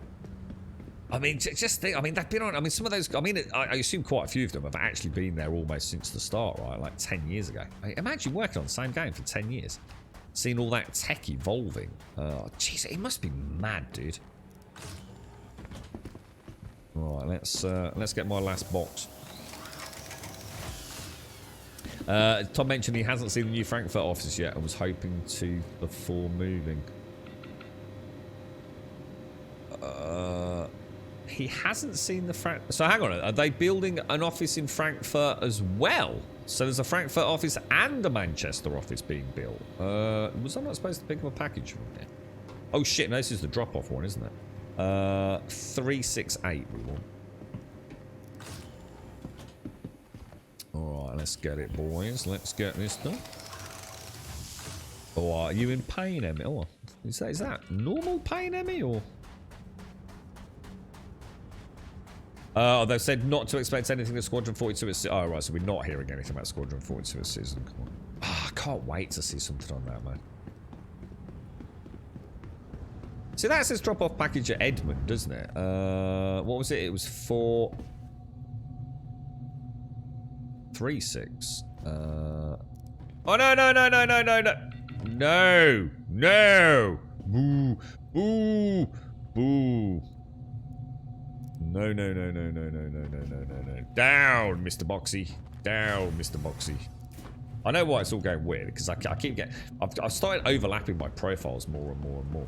I mean, just think. I mean, they've been on. I mean, some of those. I mean, I assume quite a few of them have actually been there almost since the start, right? Like 10 years ago. I mean, imagine working on the same game for 10 years, seeing all that tech evolving. Oh, jeez, it must be mad, dude. All right, let's get my last box. Tom mentioned he hasn't seen the new Frankfurt office yet and was hoping to before moving. He hasn't seen the So hang on, are they building an office in Frankfurt as well? So there's a Frankfurt office and a Manchester office being built. Was I not supposed to pick up a package from here? Oh shit, no, this is the drop-off one, isn't it? 368 we want. Alright, let's get it, boys. Let's get this done. Oh, are you in pain, Emmy? Oh, is that normal pain, Emmy, or? They've said not to expect anything to Squadron 42 at... Oh, right, so we're not hearing anything about Squadron 42 at season. Come on. Oh, I can't wait to see something on that, man. See, that says drop-off package at Edmund, doesn't it? What was it? It was 436. Oh, no, no, no, no, no, no, no. No. No. Boo. Boo. Boo. No, no, no, no, no, no, no, no, no, no, no. Down, Mr. Boxy. Down, Mr. Boxy. I know why it's all going weird, because I keep getting... I've started overlapping my profiles more and more and more.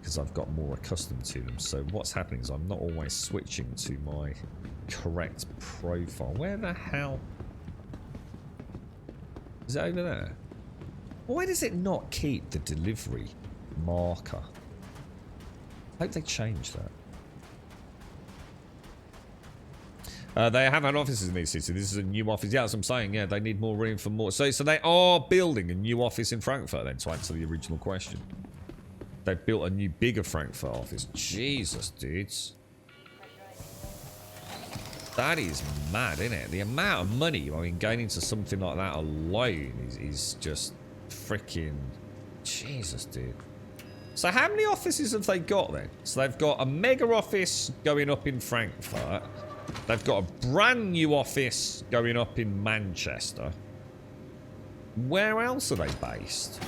Because I've got more accustomed to them. So what's happening is I'm not always switching to my correct profile. Where the hell... Is it over there? Why does it not keep the delivery marker? I hope they change that. They have had offices in these cities. This is a new office. Yeah, that's what I'm saying. Yeah, they need more room for more. So they are building a new office in Frankfurt then, to answer the original question. They built a new, bigger Frankfurt office. Jesus, dudes. That is mad, isn't it? The amount of money, I mean, going into something like that alone is just freaking... Jesus, dude. So how many offices have they got then? So they've got a mega office going up in Frankfurt. They've got a brand new office going up in Manchester. Where else are they based?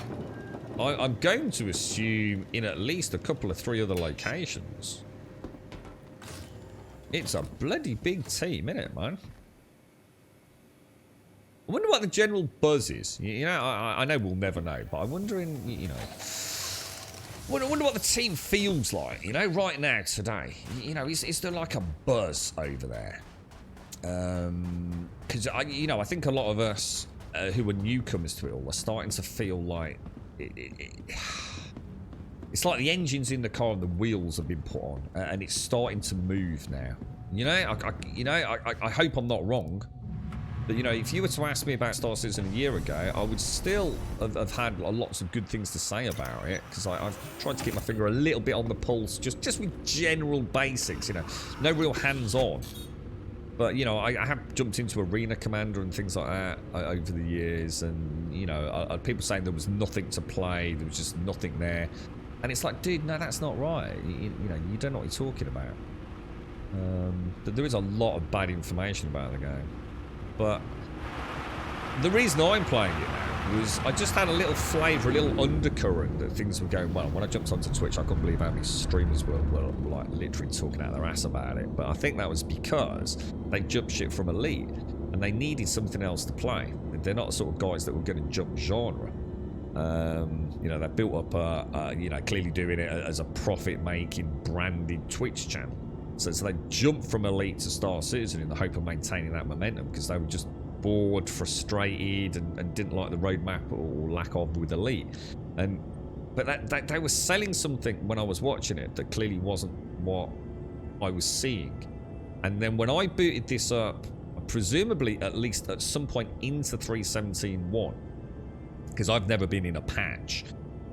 I'm going to assume in at least a couple of 3 other locations. It's a bloody big team, isn't it, man? I wonder what the general buzz is. You know, I know we'll never know, but I'm wondering, you know... I wonder what the team feels like, you know, right now, today. You know, is there like a buzz over there? Because, you know, I think a lot of us who are newcomers to it all are starting to feel like... It's like the engine's in the car and the wheels have been put on, and it's starting to move now. You know, I hope I'm not wrong. But, you know, if you were to ask me about Star Citizen a year ago, I would still have had lots of good things to say about it, because I've tried to keep my finger a little bit on the pulse, just with general basics, you know. No real hands-on. But, you know, I have jumped into Arena Commander and things like that over the years, and, you know, people saying there was nothing to play, there was just nothing there. And it's like, dude, no, that's not right. You know, you don't know what you're talking about. But there is a lot of bad information about the game. But the reason I'm playing it now was I just had a little flavour, a little undercurrent that things were going well. When I jumped onto Twitch, I couldn't believe how many streamers were like literally talking out their ass about it. But I think that was because they jumped ship from Elite and they needed something else to play. They're not the sort of guys that were going to jump genre. You know, they built up, you know, clearly doing it as a profit-making branded Twitch channel. So they jumped from Elite to Star Citizen in the hope of maintaining that momentum, because they were just bored, frustrated, and didn't like the roadmap or lack of with Elite. And But they were selling something when I was watching it that clearly wasn't what I was seeing. And then when I booted this up, presumably at least at some point into 3.17.1, because I've never been in a patch.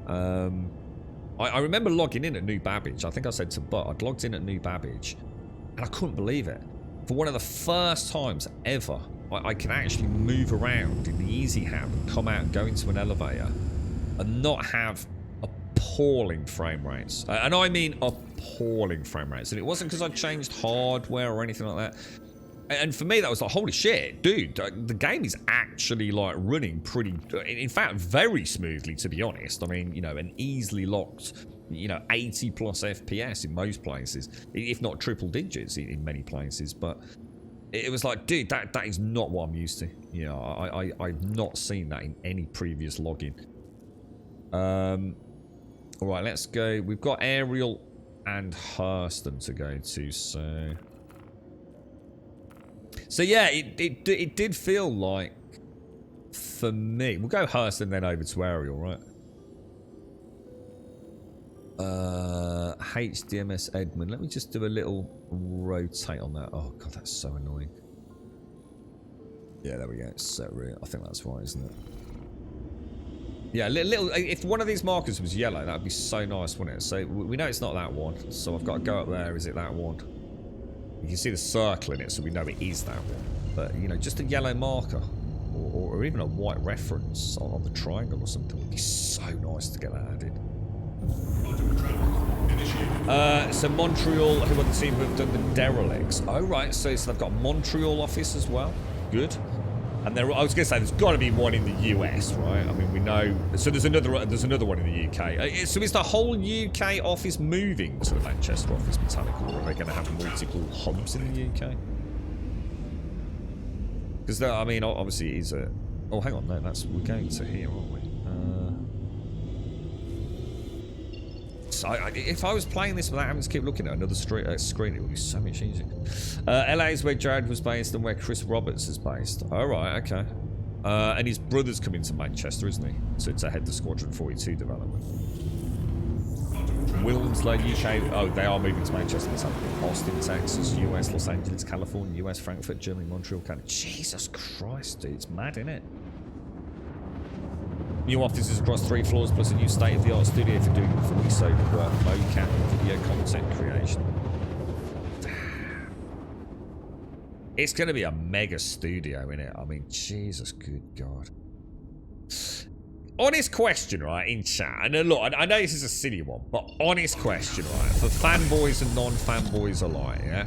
I remember logging in at New Babbage. I think I said to Butt, I'd logged in at New Babbage, and I couldn't believe it. For one of the first times ever, I could actually move around in the Easy Hab and come out and go into an elevator and not have appalling frame rates. And I mean appalling frame rates. And it wasn't because I changed hardware or anything like that. And for me, that was like, holy shit, dude, the game is actually like running pretty, in fact, very smoothly, to be honest. I mean, you know, an easily locked, you know, 80 plus FPS in most places, if not triple digits in many places. But it was like, dude, that is not what I'm used to. You know, I've not seen that in any previous login. All right, let's go. We've got Ariel and Hurston to go to, so... So yeah, it did feel like, for me, we'll go Hurston then over to Ariel, right? HDMS Edmund. Let me just do a little rotate on that. Oh god, that's so annoying. Yeah, there we go. Set real. I think that's right, isn't it? Yeah, little. If one of these markers was yellow, that would be so nice, wouldn't it? So we know it's not that one. So I've got to go up there. Is it that one? You can see the circle in it, so we know it is that one. But, you know, just a yellow marker, or even a white reference on the triangle or something would be so nice to get that added. So Montreal, who are the team who have done the derelicts? Oh, right, so they've got a Montreal office as well. Good. And I was going to say, there's got to be one in the US, right? I mean, we know... So there's another one in the UK. So is the whole UK office moving to the Manchester office, Metallica, or are they going to have multiple hubs in the UK? Because, I mean, obviously it is a... Oh, hang on, no, we're going to here, aren't we? So if I was playing this without having to keep looking at another screen, it would be so much easier. LA is where Jared was based and where Chris Roberts is based. All right, okay. And his brother's coming to Manchester, isn't he? To head the Squadron 42 development. Wilmslow, UK. Oh, they are moving to Manchester. Austin, Texas, US, Los Angeles, California, US, Frankfurt, Germany, Montreal, Canada. Jesus Christ, dude, it's mad, isn't it? New offices across 3 floors, plus a new state-of-the-art studio for doing voiceover work, mocap, and video content creation. It's going to be a mega studio, innit? I mean, Jesus, good God. Honest question, right, in chat. And look, I know this is a silly one, but honest question, right, for fanboys and non-fanboys alike, yeah?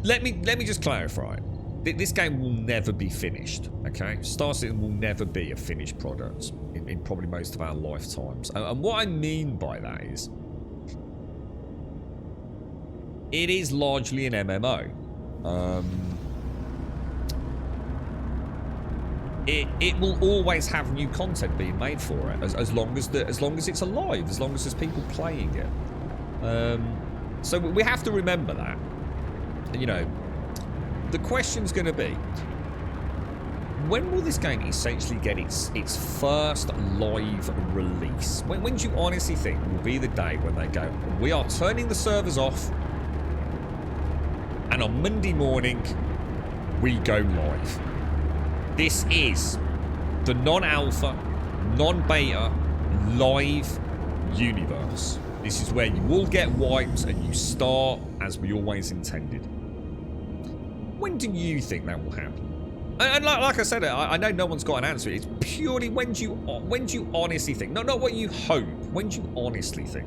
Let me just clarify. This game will never be finished, okay? Star Citizen will never be a finished product in probably most of our lifetimes. And what I mean by that is, it is largely an MMO. It will always have new content being made for it, as long as it's alive, as long as there's people playing it. So we have to remember that, you know. The question's going to be, when will this game essentially get its first live release? When do you honestly think will be the day when they go, we are turning the servers off, and on Monday morning, we go live? This is the non-alpha, non-beta, live universe. This is where you all get wiped and you start as we always intended. When do you think that will happen? And like I said, I know no one's got an answer. It's purely when do you honestly think? Not what you hope. When do you honestly think?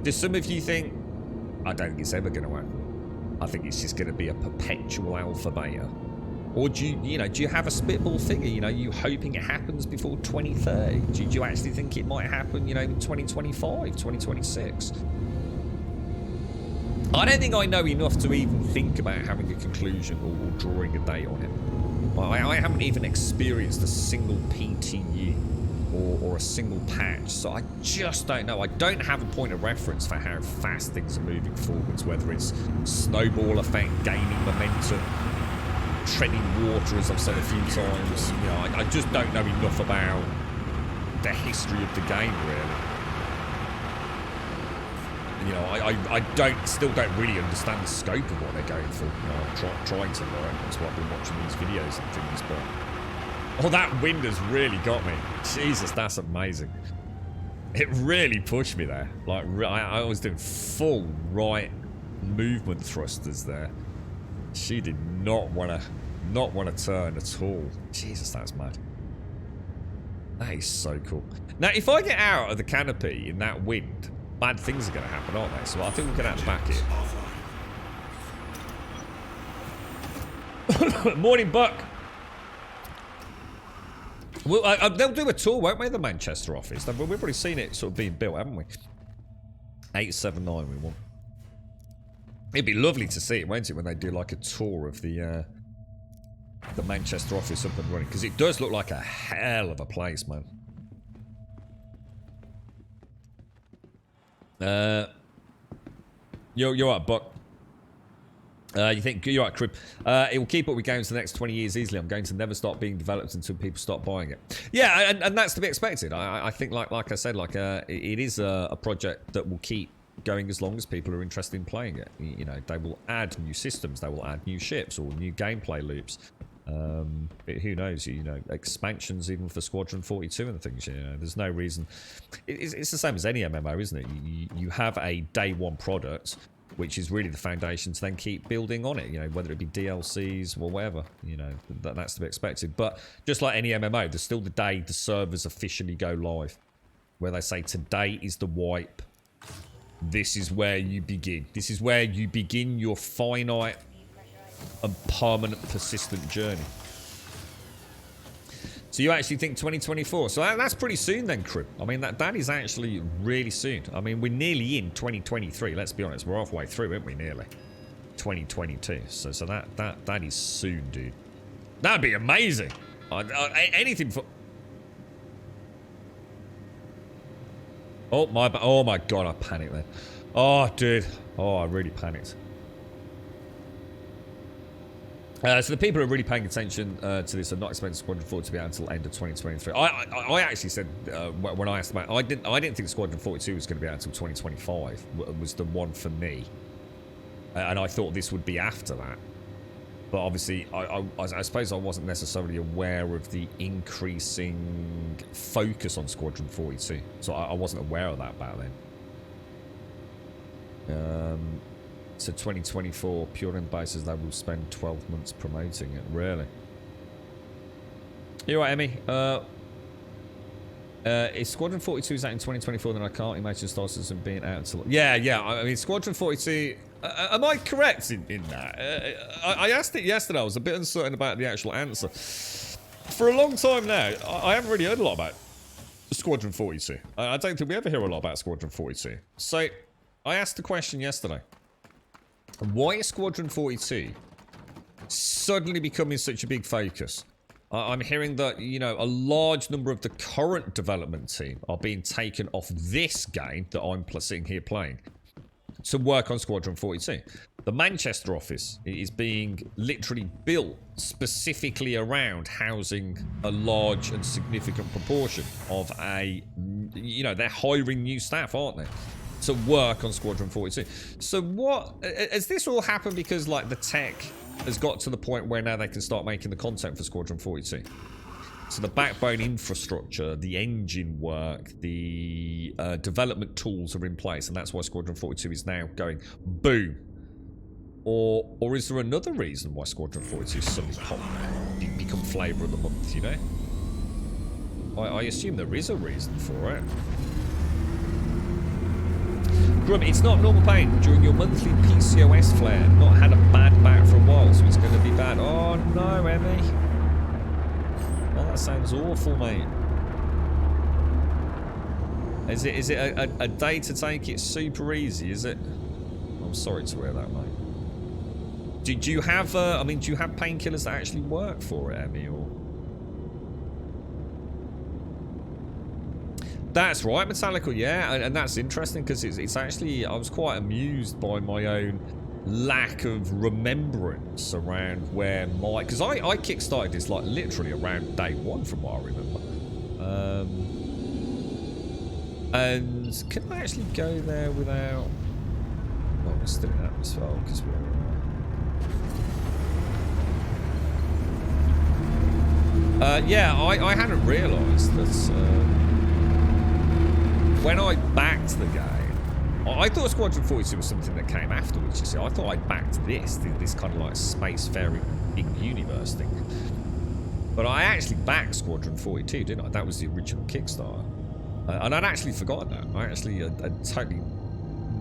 Do some of you think, I don't think it's ever going to happen. I think it's just going to be a perpetual alpha beta. Or do you have a spitball figure? You know, you hoping it happens before 2030? Do you actually think it might happen, you know, in 2025, 2026? I don't think I know enough to even think about having a conclusion or drawing a date on it. I haven't even experienced a single PTU or a single patch, so I just don't know. I don't have a point of reference for how fast things are moving forwards, whether it's snowball effect, gaining momentum, treading water, as I've said a few times. You know, I just don't know enough about the history of the game, really. You know, I still don't really understand the scope of what they're going for. You know, I'm trying to learn. That's why I've been watching these videos and things, but... Oh, that wind has really got me. Jesus, that's amazing. It really pushed me there. Like, I was doing full right movement thrusters there. She did not want to turn at all. Jesus, that's mad. That is so cool. Now, if I get out of the canopy in that wind, bad things are going to happen, aren't they? So I think we're going to have to back it. Morning, Buck. Well, they'll do a tour, won't they, the Manchester office? We've already seen it sort of being built, haven't we? 879 we want. It'd be lovely to see it, won't it, when they do like a tour of the Manchester office up and running, because it does look like a hell of a place, man. You're right, Buck. You think you're right, Crib? It will keep up with games for the next 20 years easily. I'm going to never stop being developed until people stop buying it. Yeah, and that's to be expected. I think, like I said, it is a project that will keep going as long as people are interested in playing it. You know, they will add new systems, they will add new ships or new gameplay loops. Who knows? You know, expansions even for Squadron 42 and things. You know, there's no reason. It's the same as any MMO, isn't it? You have a day one product, which is really the foundation to then keep building on it. You know, whether it be DLCs or whatever. You know, that's to be expected. But just like any MMO, there's still the day the servers officially go live, where they say today is the wipe. This is where you begin. This is where you begin your finite and permanent persistent journey. So you actually think 2024? So that's pretty soon then, crew. I mean, that is actually really soon. I mean, we're nearly in 2023. Let's be honest, we're halfway through, aren't we? Nearly 2022. So that is soon, dude. That'd be amazing. Anything for. Oh my god, I panicked then. Oh, dude. Oh, I really panicked. So the people who are really paying attention to this are not expecting Squadron 4 to be out until end of 2023. I actually said when I asked about, I didn't think Squadron 42 was going to be out until 2025. Was the one for me, and I thought this would be after that. But obviously, I suppose I wasn't necessarily aware of the increasing focus on Squadron 42, so I wasn't aware of that back then. So 2024, Pure End bases, they will spend 12 months promoting it. Really? You're right, Emmy. If Squadron 42 is out in 2024, then I can't imagine Star Citizen being out until... Yeah. I mean, Squadron 42... am I correct in that? I asked it yesterday. I was a bit uncertain about the actual answer. For a long time now, I haven't really heard a lot about Squadron 42. I don't think we ever hear a lot about Squadron 42. So, I asked the question yesterday. Why is Squadron 42 suddenly becoming such a big focus? I'm hearing that, you know, a large number of the current development team are being taken off this game that I'm sitting here playing to work on Squadron 42. The Manchester office is being literally built specifically around housing a large and significant proportion of a, you know, they're hiring new staff, aren't they? To work on Squadron 42. So what, has this all happened because like the tech has got to the point where now they can start making the content for Squadron 42? So the backbone infrastructure, the engine work, the development tools are in place, and that's why Squadron 42 is now going boom. Or is there another reason why Squadron 42 is suddenly become flavour of the month, you know? I assume there is a reason for it. Grum, it's not normal pain during your monthly PCOS flare. Not had a bad back for a while, so it's going to be bad. Oh no, Emmy. Oh, that sounds awful, mate. Is it a day to take it super easy? Is it? I'm sorry to hear that, mate. Do you have? I mean, do you have painkillers that actually work for it, Emmy? Or that's right, Metallica, yeah, and that's interesting because it's actually, I was quite amused by my own lack of remembrance around where my, because I kick-started this like literally around day one from what I remember. And can I actually go there without... Oh, we're still in atmosphere because we're... yeah, I hadn't realised that when I backed the game, I thought Squadron 42 was something that came afterwards, you see. I thought I backed this kind of like spacefaring big universe thing. But I actually backed Squadron 42, didn't I? That was the original Kickstarter. And I'd actually forgotten that. I actually had totally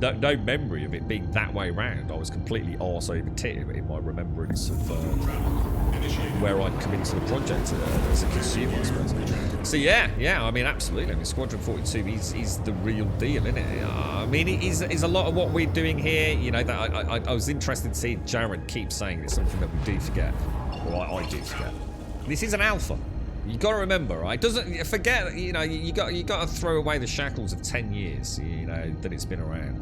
no memory of it being that way round. I was completely arse over tit in my remembrance of where I'd come into the project as a consumer, I suppose. So yeah, I mean, absolutely. I mean, Squadron 42 is the real deal, isn't it? I mean, it is a lot of what we're doing here. You know, that I was interested to see Jared keep saying it's something that we do forget, or I do forget. This is an alpha. You got to remember, right? Doesn't forget. You know, you got to throw away the shackles of 10 years. You know that it's been around.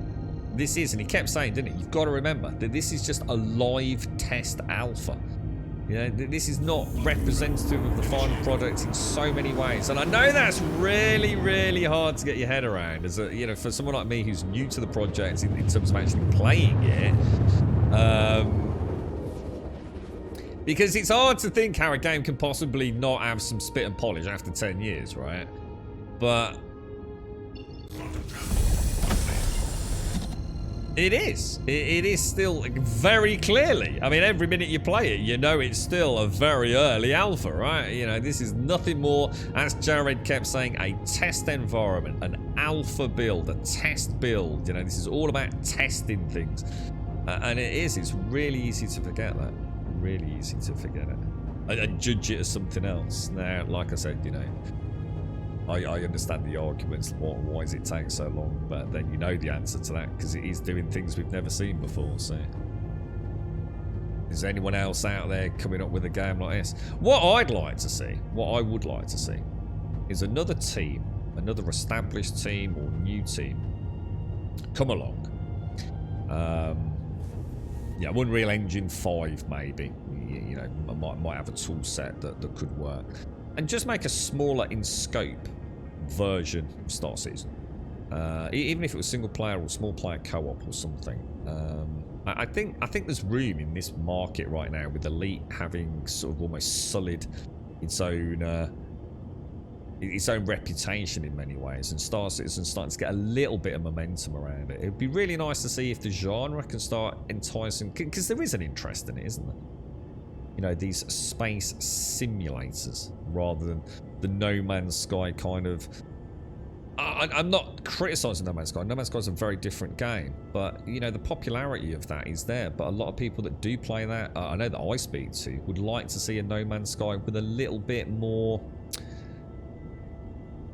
This is, and he kept saying, didn't he? You've got to remember that this is just a live test alpha. You know, this is not representative of the final product in so many ways. And I know that's really, really hard to get your head around. As a, you know, for someone like me who's new to the project in terms of actually playing it. Because it's hard to think how a game can possibly not have some spit and polish after 10 years, right? But it is. It is still very clearly. I mean, every minute you play it, you know it's still a very early alpha, right? You know, this is nothing more, as Jared kept saying, a test environment, an alpha build, a test build. You know, this is all about testing things. And it is. It's really easy to forget that. Really easy to forget it and judge it as something else. Now, like I said, you know, I understand the arguments. Why does it take so long? But then you know the answer to that because it is doing things we've never seen before. So, is there anyone else out there coming up with a game like this? What I'd like to see, what I would like to see, is another team, another established team or new team come along. Yeah, Unreal Engine 5 maybe. You know, might have a tool set that could work. And just make a smaller in scope version of Star Citizen. Even if it was single player or small player co-op or something. I think there's room in this market right now with Elite having sort of almost sullied its own reputation in many ways, and Star Citizen starting to get a little bit of momentum around it. It'd be really nice to see if the genre can start enticing, because there is an interest in it, isn't there? You know, these space simulators rather than the No Man's Sky kind of... I'm not criticising No Man's Sky. No Man's Sky is a very different game, but you know, the popularity of that is there. But a lot of people that do play that, I know that I speak to, would like to see a No Man's Sky with a little bit more...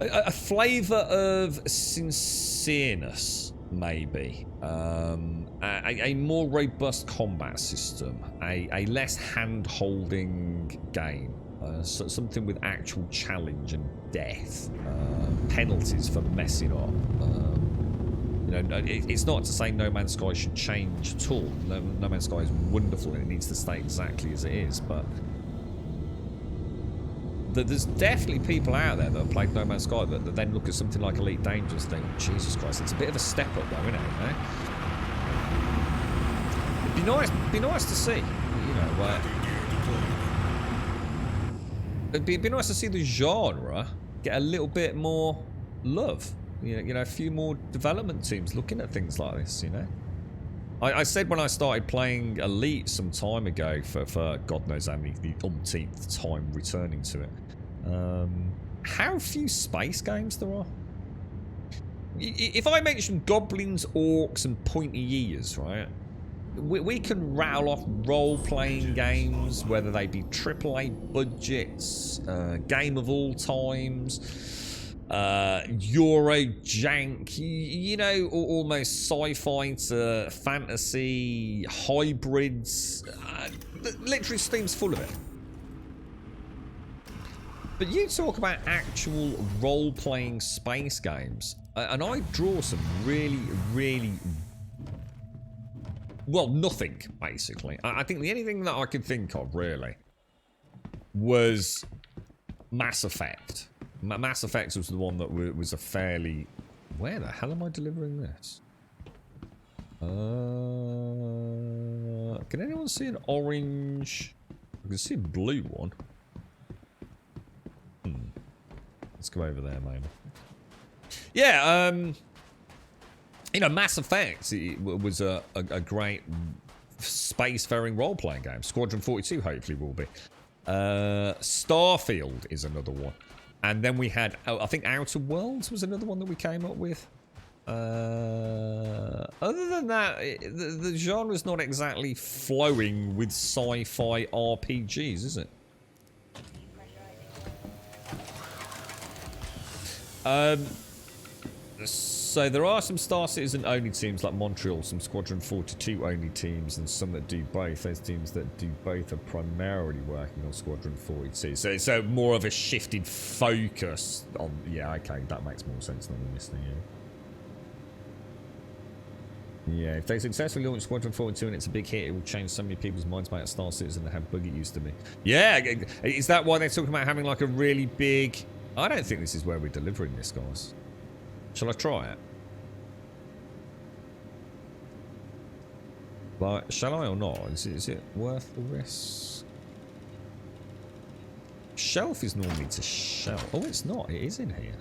a flavour of sincereness, maybe. A more robust combat system. A less hand-holding game. So something with actual challenge and death. Penalties for messing up. You know, it's not to say No Man's Sky should change at all. No Man's Sky is wonderful and it needs to stay exactly as it is, but... There's definitely people out there that have played No Man's Sky that then look at something like Elite Dangerous and think, Jesus Christ, it's a bit of a step up though, isn't it? Eh? It'd be nice to see, you know, it'd be nice to see the genre get a little bit more love. You know, a few more development teams looking at things like this, you know. I said when I started playing Elite some time ago, for God knows how many, the umpteenth time returning to it, how few space games there are. If I mention goblins, orcs, and pointy ears, right, we can rattle off role-playing games, whether they be AAA budgets, game of all times, Euro jank, you know, almost sci-fi to fantasy hybrids. Literally Steam's full of it. But you talk about actual role-playing space games, and I draw some really, really... Well, nothing, basically. I think the only thing that I could think of, really, was Mass Effect. Mass Effect was the one that was a fairly Where the hell am I delivering this? Can anyone see an orange? I can see a blue one. Let's go over there, maybe. Yeah, you know, Mass Effect was a great spacefaring role-playing game. Squadron 42 hopefully will be. Starfield is another one. And then we had, I think Outer Worlds was another one that we came up with. Other than that, the genre's not exactly flowing with sci-fi RPGs, is it? So there are some Star Citizen only teams like Montreal, some Squadron 42 only teams, and some that do both. Those teams that do both are primarily working on Squadron 42. So more of a shifted focus on. Yeah, okay, that makes more sense than I'm listening. Yeah, if they successfully launch Squadron 42 and it's a big hit, it will change so many people's minds about Star Citizen and how big it used to be. Yeah, is that why they're talking about having like a really big... I don't think this is where we're delivering this, guys. Shall I try it? Like, shall I or not? Is it worth the risk? Shelf is normally to shelf. Oh, it's not. It is in here.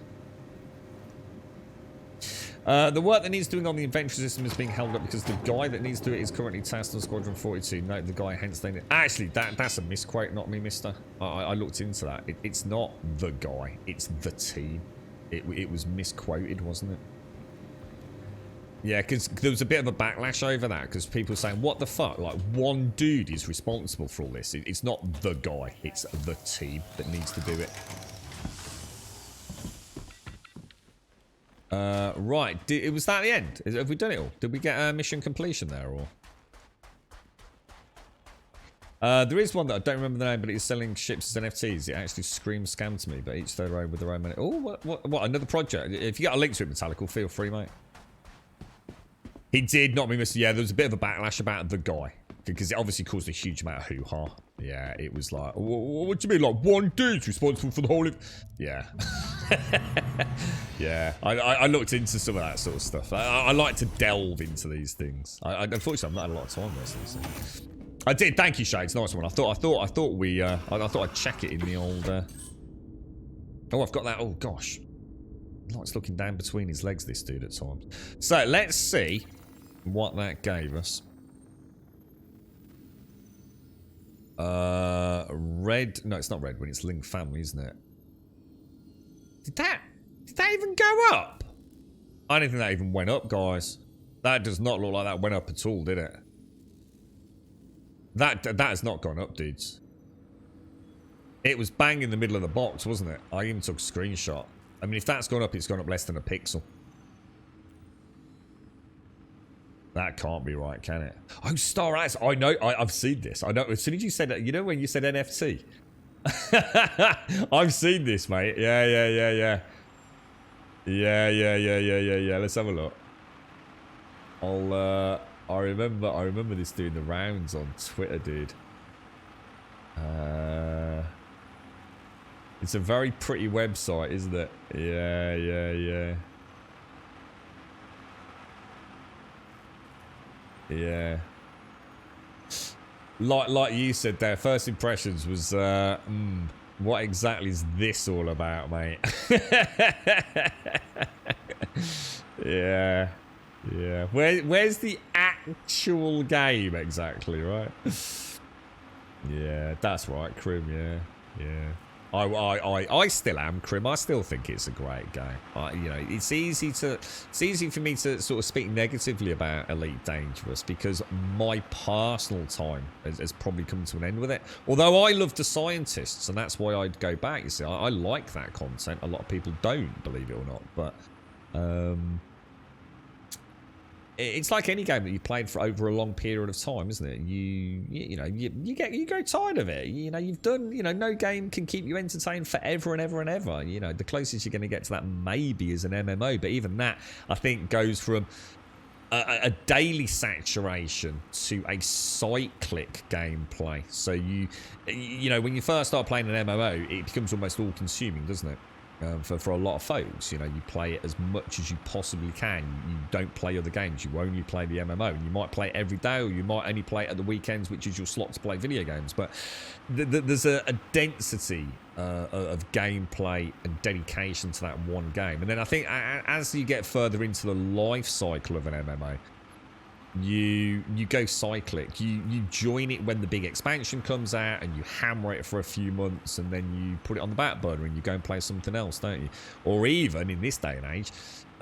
The work that needs doing on the inventory system is being held up because the guy that needs to do it is currently tasked on Squadron 42. Note the guy, hence they... Actually, that's a misquote, not me, mister. I looked into that. It's not the guy. It's the team. It was misquoted, wasn't it? Yeah, because there was a bit of a backlash over that, because people were saying, what the fuck? Like, one dude is responsible for all this. It's not the guy. It's the team that needs to do it. Right. Was that the end? Have we done it all? Did we get a mission completion there, or...? There is one that I don't remember the name, but it's selling ships as NFTs. It actually screams scam to me, but each their own with their own money. Oh, what? Another project? If you got a link to it, Metallical, feel free, mate. He did, not me, Mr. Yeah, there was a bit of a backlash about the guy. Because it obviously caused a huge amount of hoo-ha. Yeah, it was like, what do you mean? Like, one dude's responsible for the whole... Yeah. Yeah, I looked into some of that sort of stuff. I like to delve into these things. Unfortunately, I've not had a lot of time recently. So. I did, thank you, Shades. Nice one. I thought I'd check it in the old. Oh, I've got that. Oh gosh, likes looking down between his legs. This dude at times. So let's see what that gave us. Red. No, it's not red when it's Ling family, isn't it? Did that even go up? I don't think that even went up, guys. That does not look like that went up at all, did it? That has not gone up, dudes. It was bang in the middle of the box, wasn't it? I even took a screenshot. I mean, if that's gone up, it's gone up less than a pixel. That can't be right, can it? Oh, Star Axe. I know. I've seen this. I know. As soon as you said that, you know when you said NFT? I've seen this, mate. Yeah. Let's have a look. I remember this doing the rounds on Twitter, dude. It's a very pretty website, isn't it? Yeah. Yeah. Like you said there, first impressions was, what exactly is this all about, mate? Yeah. Where's the actual game exactly, right? Yeah, that's right, Crim, yeah. I still am Crim. I still think it's a great game. You know, it's easy for me to sort of speak negatively about Elite Dangerous because my personal time has probably come to an end with it. Although I love the scientists, and that's why I'd go back. You see, I like that content. A lot of people don't, believe it or not, but it's like any game that you played for over a long period of time, isn't it? You grow tired of it. You know, you've done. You know, no game can keep you entertained forever and ever and ever. You know, the closest you're going to get to that maybe is an MMO, but even that, I think, goes from a daily saturation to a cyclic gameplay. So you know, when you first start playing an MMO, it becomes almost all-consuming, doesn't it? For a lot of folks, you play it as much as you possibly can. You don't play other games. You only play the MMO. And you might play it every day, or you might only play it at the weekends, which is your slot to play video games. But there's a density of gameplay and dedication to that one game. And then I think as you get further into the life cycle of an MMO, you go cyclic. You join it when the big expansion comes out, and you hammer it for a few months, and then you put it on the back burner and you go and play something else, don't you? Or even in this day and age,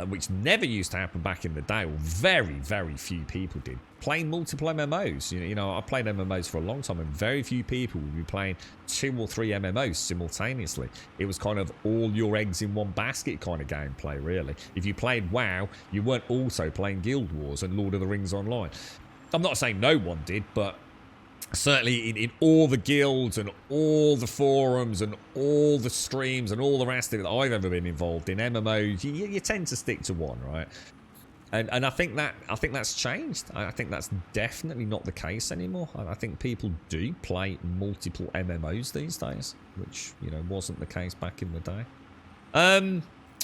which never used to happen back in the day, or very, very few people did, playing multiple MMOs. I played MMOs for a long time, and very few people would be playing 2 or 3 MMOs simultaneously. It was kind of all your eggs in one basket kind of gameplay, really. If you played WoW, you weren't also playing Guild Wars and Lord of the Rings Online. I'm not saying no one did, but certainly in all the guilds and all the forums and all the streams and all the rest of it that I've ever been involved in, MMOs, you tend to stick to one, right? And I think that's changed. I think that's definitely not the case anymore. I think people do play multiple MMOs these days, which wasn't the case back in the day.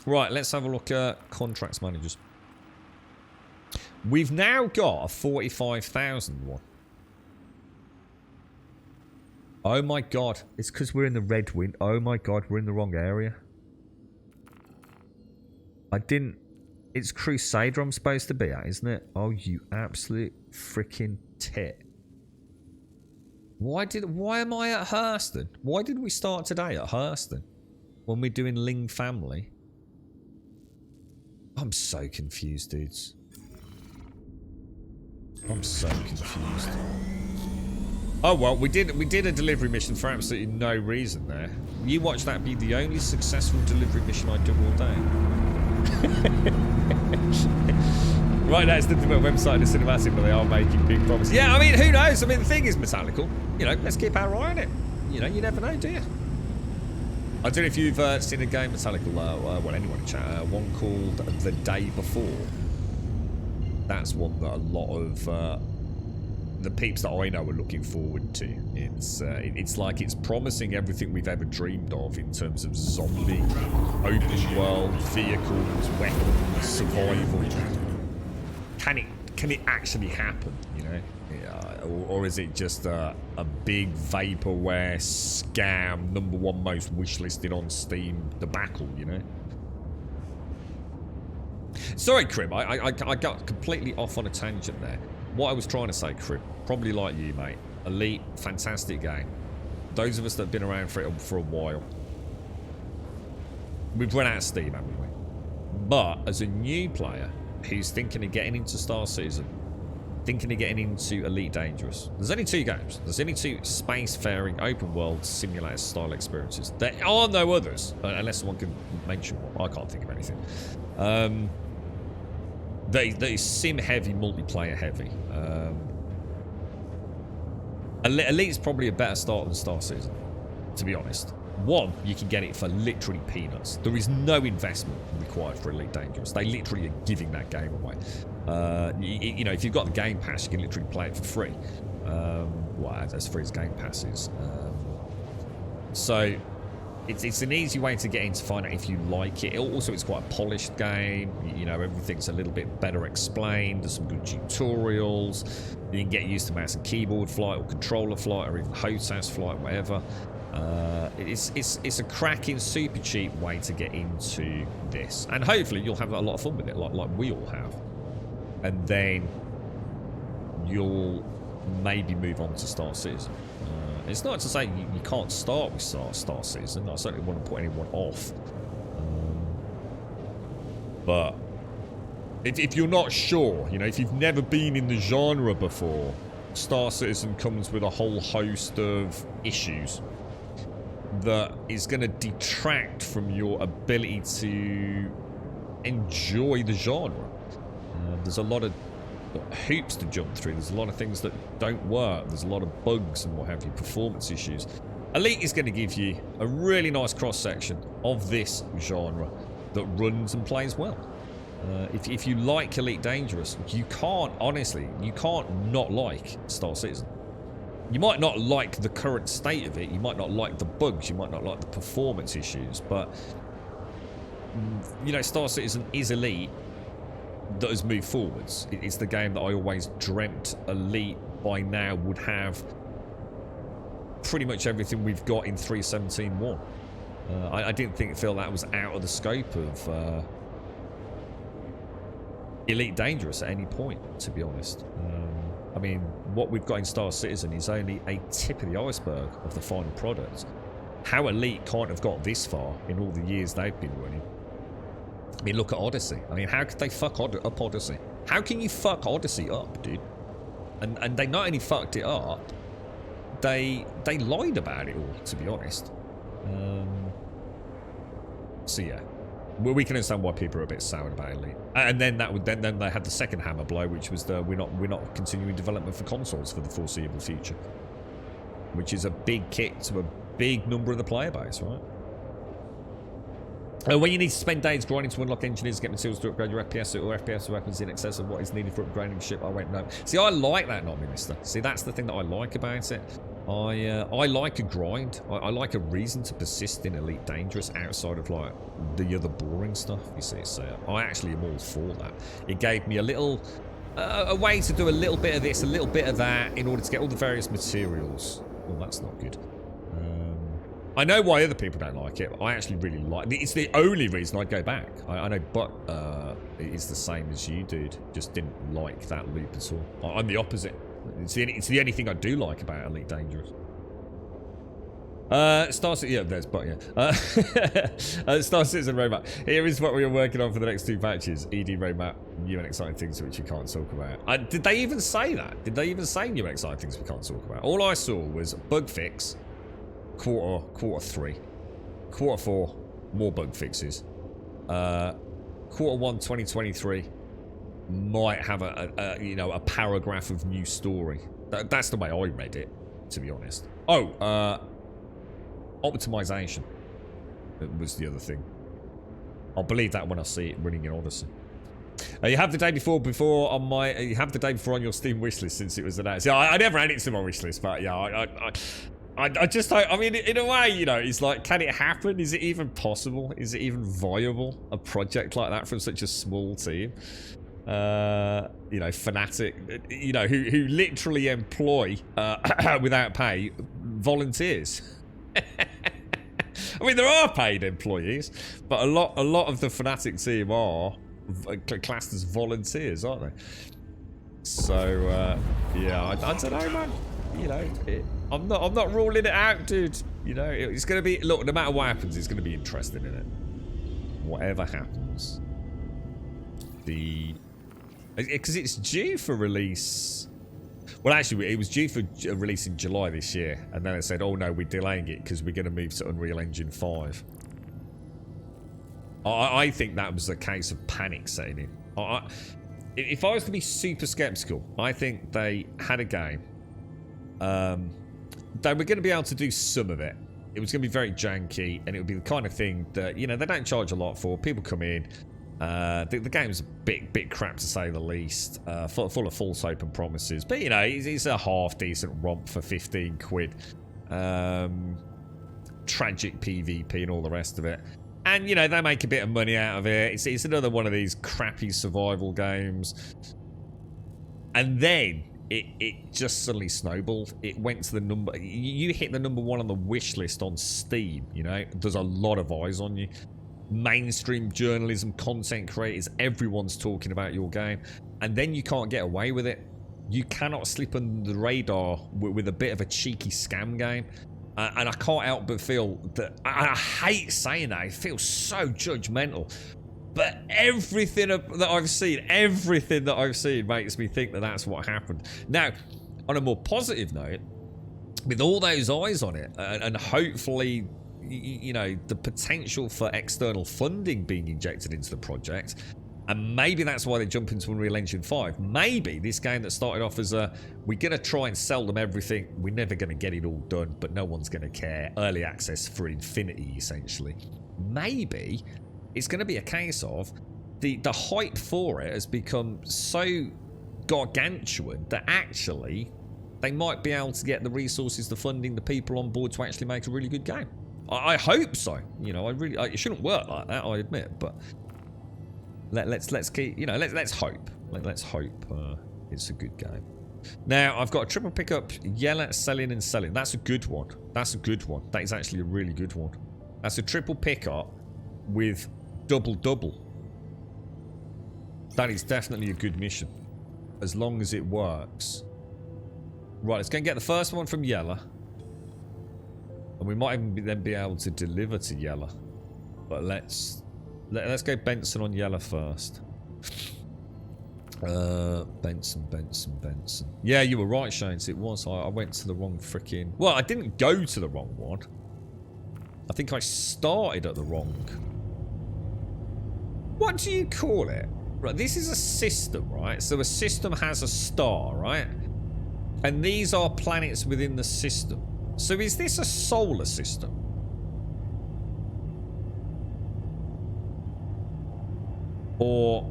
Right, let's have a look at contracts managers. We've now got a 45,000 one. Oh my god, it's because we're in the red wind. Oh my god, we're in the wrong area. It's Crusader I'm supposed to be at, isn't it? Oh, you absolute freaking tit. Why am I at Hurston? Why did we start today at Hurston when we're doing Ling Family? I'm so confused, dudes. I'm so confused. Oh well, we did a delivery mission for absolutely no reason there. You watch that be the only successful delivery mission I do all day. Right now, it's the website and the cinematic, but they are making big promises. Yeah, I mean, who knows? I mean, the thing is, Metallical, let's keep our eye on it. You never know, do you? I don't know if you've seen a game, Metallical, well, anyone in chat, one called The Day Before. That's one that a lot of the peeps that I know are looking forward to. It's like it's promising everything we've ever dreamed of in terms of zombie, open world, vehicles, weapons, survival. Can it actually happen? Yeah, or is it just a big vaporware scam, #1 most wishlisted on Steam debacle? Sorry, Crib, I got completely off on a tangent there. What I was trying to say, Crib, probably like you, mate. Elite, fantastic game. Those of us that have been around for it for a while, we've run out of steam, haven't we? But as a new player who's thinking of getting into Star Citizen, thinking of getting into Elite Dangerous, there's only 2 games. There's only 2 spacefaring, open world, simulator style experiences. There are no others, unless someone can mention one. I can't think of anything. That is sim heavy, multiplayer heavy. Elite's probably a better start than Star Citizen, to be honest. One, you can get it for literally peanuts. There is no investment required for Elite Dangerous. They literally are giving that game away. If you've got the Game Pass, you can literally play it for free. Well, as free as Game Pass is. So it's an easy way to get in to find out if you like it. Also, it's quite a polished game. Everything's a little bit better explained. There's some good tutorials. You can get used to mouse and keyboard flight, or controller flight, or even HOTAS flight, whatever. It's a cracking, super cheap way to get into this, and hopefully you'll have a lot of fun with it, like we all have. And then you'll maybe move on to Star Citizen. It's not to say you can't start with Star Citizen. I certainly wouldn't put anyone off. But if you're not sure, if you've never been in the genre before, Star Citizen comes with a whole host of issues that is going to detract from your ability to enjoy the genre. There's a lot of hoops to jump through. There's a lot of things that don't work. There's a lot of bugs and what have you, performance issues. Elite is going to give you a really nice cross-section of this genre that runs and plays well. If you like Elite Dangerous, you can't not like Star Citizen. You might not like the current state of it, you might not like the bugs, you might not like the performance issues, but Star Citizen is Elite that has moved forwards. It's the game that I always dreamt Elite by now would have pretty much everything we've got in 3.17.1. I didn't feel that was out of the scope of Elite Dangerous at any point, to be honest. I mean, what we've got in Star Citizen is only a tip of the iceberg of the final product. How Elite can't have got this far in all the years they've been running. I mean, look at Odyssey. I mean, how could they fuck up Odyssey? How can you fuck Odyssey up, dude? And they not only fucked it up, they lied about it all, to be honest. So yeah, well, we can understand why people are a bit sour about Elite. And then then they had the second hammer blow, which was we're not continuing development for consoles for the foreseeable future, which is a big kick to a big number of the player base, right? When you need to spend days grinding to unlock engineers, get materials to upgrade your FPS or FPS weapons in excess of what is needed for upgrading the ship, I went no. See, I like that, not Minister. See, that's the thing that I like about it. I like a grind. I like a reason to persist in Elite Dangerous outside of like the other boring stuff. You see, so I actually am all for that. It gave me a little a way to do a little bit of this, a little bit of that, in order to get all the various materials. Well, that's not good. I know why other people don't like it. But I actually really like it. It's the only reason I'd go back. I know, but it's the same as you, dude. Just didn't like that loop at all. I'm the opposite. It's the only thing I do like about Elite Dangerous. Star Citizen, yeah, there's but yeah. Star Citizen roadmap. Here is what we are working on for the next 2 patches. ED roadmap, new and exciting things which we can't talk about. Did they even say that? Did they even say new and exciting things we can't talk about? All I saw was bug fix. Quarter 3, quarter 4, more bug fixes. Quarter 1, 2023 might have a paragraph of new story. That's the way I read it, to be honest. Optimization was the other thing. I'll believe that when I see it running in Odyssey. You have the day before on my. You have the day before on your Steam wishlist since it was announced. Yeah, I never added it to my wishlist, but yeah, I just don't, I mean, in a way, it's like, can it happen? Is it even possible? Is it even viable? A project like that from such a small team? Fnatic, who literally employ, without pay, volunteers. I mean, there are paid employees, but a lot of the Fnatic team are classed as volunteers, aren't they? So, yeah, I don't know, man. I'm not ruling it out, dude. It's going to be, look, no matter what happens, it's going to be interesting, isn't it? Whatever happens. Because it's due for release. Well, actually, it was due for release in July this year, and then they said, oh no, we're delaying it because we're going to move to Unreal Engine 5. I think that was a case of panic setting in. If I was to be super skeptical, I think they had a game. They were going to be able to do some of it. It was going to be very janky, and it would be the kind of thing that, they don't charge a lot for. People come in. The game's a bit crap, to say the least. Full of false open promises. But, it's a half-decent romp for 15 quid. Tragic PvP and all the rest of it. And, they make a bit of money out of it. It's another one of these crappy survival games. And then it just suddenly snowballed. It went to the number. You hit the #1 on the wish list on Steam. There's a lot of eyes on you. Mainstream journalism, content creators, everyone's talking about your game, and then you can't get away with it. You cannot slip under the radar with a bit of a cheeky scam game. And I can't help but feel that, I hate saying that, it feels so judgmental, but everything that I've seen makes me think that that's what happened. Now, on a more positive note, with all those eyes on it, and hopefully, the potential for external funding being injected into the project, and maybe that's why they jump into Unreal Engine 5. Maybe this game that started off as we're going to try and sell them everything, we're never going to get it all done, but no one's going to care. Early access for infinity, essentially. Maybe it's going to be a case of the hype for it has become so gargantuan that actually they might be able to get the resources, the funding, the people on board to actually make a really good game. I hope so. You know, it shouldn't work like that, I admit, but let's keep, you know, let's hope. Let's hope it's a good game. Now, I've got a triple pickup, Yella, selling and selling. That's a good one. That's a good one. That is actually a really good one. That's a triple pickup with double. That is definitely a good mission. As long as it works. Right, let's go and get the first one from Yella. And we might even then be able to deliver to Yella. But let's go Benson on Yella first. Benson. Yeah, you were right, Shanes. It was. I went to the wrong freaking... Well, I didn't go to the wrong one. I think I started at the wrong... What do you call it? Right, this is a system, right? So a system has a star, right? And these are planets within the system. So is this a solar system? Or...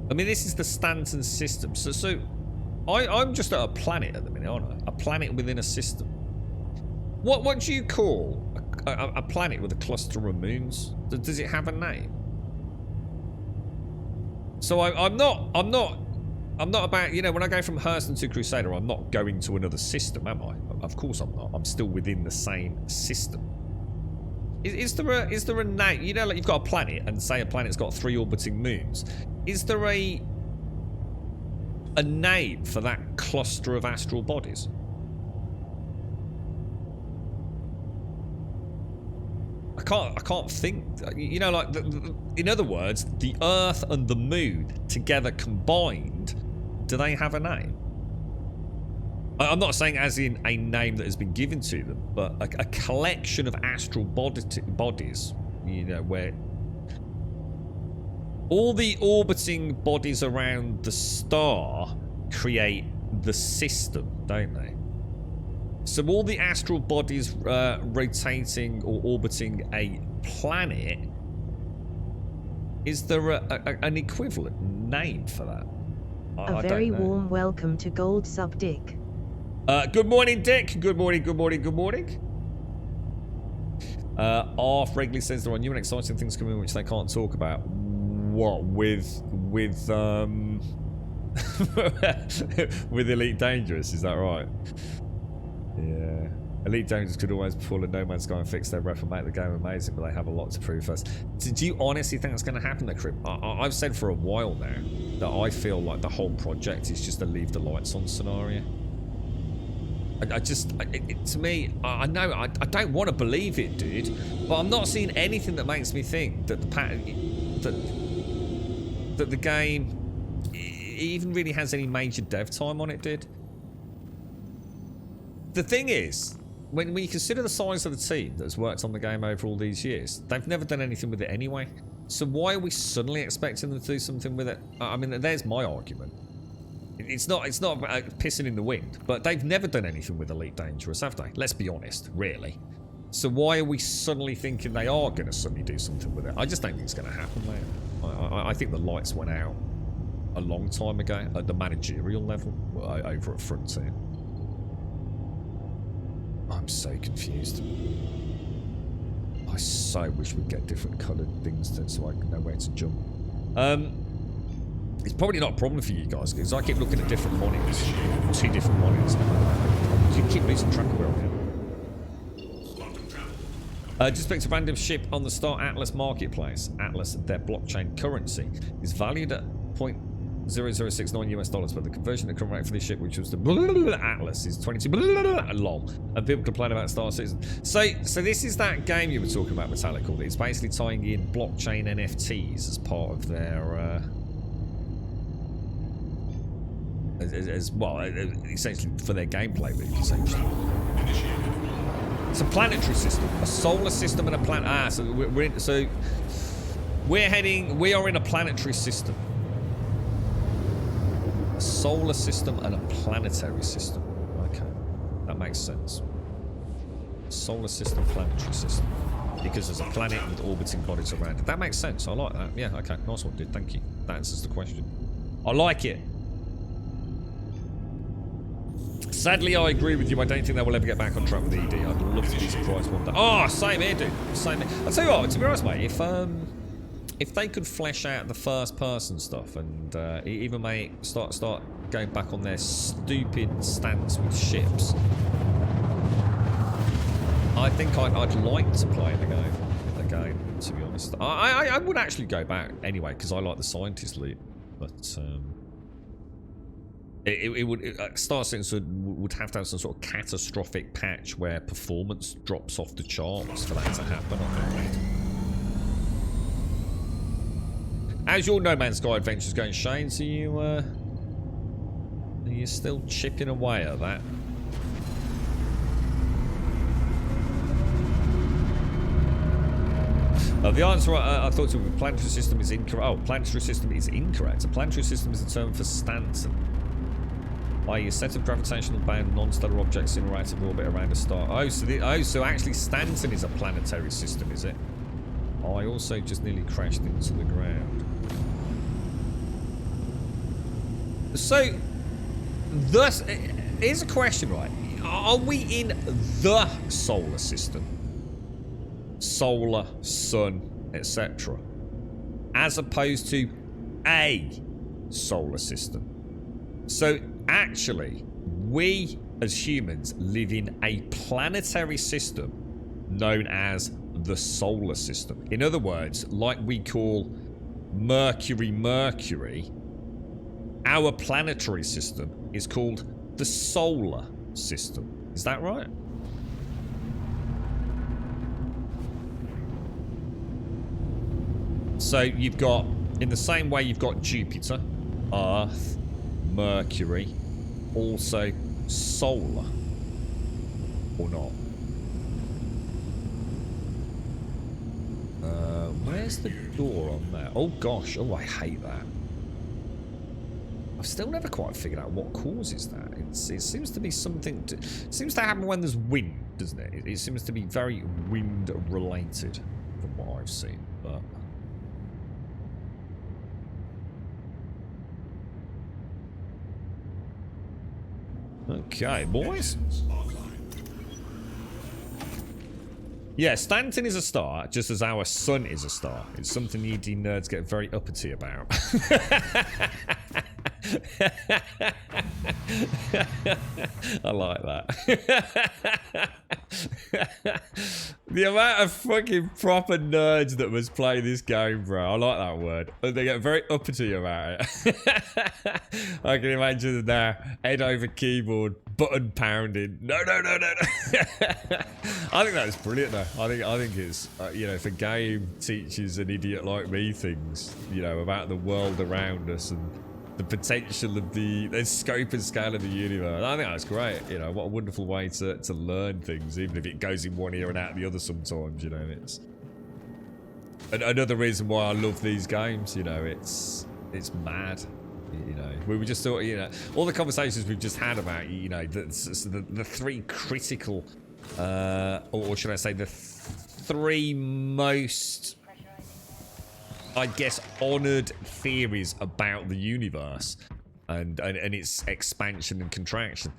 I mean, this is the Stanton system. So I'm just at a planet at the minute, aren't I? A planet within a system. What do you call a planet with a cluster of moons? Does it have a name? So I'm not about, you know, when I go from Hurston to Crusader, I'm not going to another system, am I? Of course I'm not. I'm still within the same system. Is there a name? You know, like you've got a planet, and say a planet's got 3 orbiting moons. Is there a name for that cluster of astral bodies? I can't think. You know, like in other words, the Earth and the Moon together combined, do they have a name? I'm not saying as in a name that has been given to them, but a collection of astral bodies, you know, where all the orbiting bodies around the star create the system, don't they? So all the astral bodies rotating or orbiting a planet, is there an equivalent name for that? A very warm welcome to Gold Sub Dick. Good morning, Dick. Good morning. Arf regularly says there are new and exciting things coming which they can't talk about. What, with with Elite Dangerous, is that right? Yeah. Elite Dangerous could always pull a No Man's Sky and fix their ref and make the game amazing, but they have a lot to prove first. Do you honestly think that's going to happen, Crib? I've said for a while now that I feel like the whole project is just a leave the lights on scenario. To me, I know I don't want to believe it, dude, but I'm not seeing anything that makes me think that that the game even really has any major dev time on it, dude. The thing is, when you consider the size of the team that has worked on the game over all these years, they've never done anything with it anyway. So why are we suddenly expecting them to do something with it? I mean, there's my argument. It's not pissing in the wind, but they've never done anything with Elite Dangerous, have they? Let's be honest, really. So why are we suddenly thinking they are going to suddenly do something with it? I just don't think it's going to happen, mate. I think the lights went out a long time ago at the managerial level over at Frontier. I'm so confused. I so wish we'd get different coloured things so I can know where to jump. It's probably not a problem for you guys because I keep looking at different monitors, 2 different monitors. You keep losing track of where I'm at. Just picked a random ship on the Star Atlas marketplace. Atlas, their blockchain currency, is valued at $0.0069 US, but the conversion at current rate for this ship, which was the Atlas, is 22 lol. And people complain about Star Citizen. So this is that game you were talking about, Metallical. It's basically tying in blockchain NFTs as part of their as well, essentially for their gameplay, really, essentially. It's a planetary system, a solar system, and a planet. So we are in a planetary system, a solar system, and a planetary system. Okay, that makes sense. Solar system, planetary system, because there's a planet with orbiting bodies around it. That makes sense. I like that. Yeah. Okay. Nice one, dude. Thank you. That answers the question. I like it. Sadly, I agree with you. I don't think they will ever get back on track with ED. I'd love to be surprised one day. Oh, same here, dude. Same here. I'll tell you what, to be honest, mate, if they could flesh out the first-person stuff and even start going back on their stupid stance with ships, I think I'd like to play the game. To be honest, I would actually go back anyway because I like the scientist loot, but Star Citizen would have to have some sort of catastrophic patch where performance drops off the charts for that to happen, I think. How's your No Man's Sky adventures going, Shane? So are you still chipping away at that? The answer I thought to planetary system is incorrect. Oh, planetary system is incorrect. A planetary system is a term for Stanton, i.e. a set of gravitational bound non-stellar objects in a relative orbit around a star. So actually Stanton is a planetary system, is it? I also just nearly crashed into the ground. So, thus, here's a question, right? Are we in the solar system? Solar, sun, etc. As opposed to a solar system. So, actually, we as humans live in a planetary system known as the solar system. In other words, like we call Mercury, our planetary system is called the solar system. Is that right? So you've got, in the same way you've got Jupiter, Earth, Mercury, also solar, or not? Where's the door on there? Oh gosh, oh I hate that. I've still never quite figured out what causes that. It seems to be something it seems to happen when there's wind, doesn't it? It seems to be very wind related from what I've seen, but okay, boys. Yeah, Stanton is a star, just as our sun is a star. It's something ED nerds get very uppity about. I like that. The amount of fucking proper nerds that must play this game, bro. I like that word. They get very uppity about it. I can imagine their head over keyboard, button pounding. No. I think that's brilliant, though. I think it's you know, if a game teaches an idiot like me things, you know, about the world around us and the potential of the scope and scale of the universe, I think that's great. You know, what a wonderful way to learn things, even if it goes in one ear and out the other sometimes. You know, it's another reason why I love these games. You know, it's mad. You know, we were just sort of, you know, all the conversations we've just had about, you know, the three critical, or should I say, the three most, I guess, honoured theories about the universe and its expansion and contraction.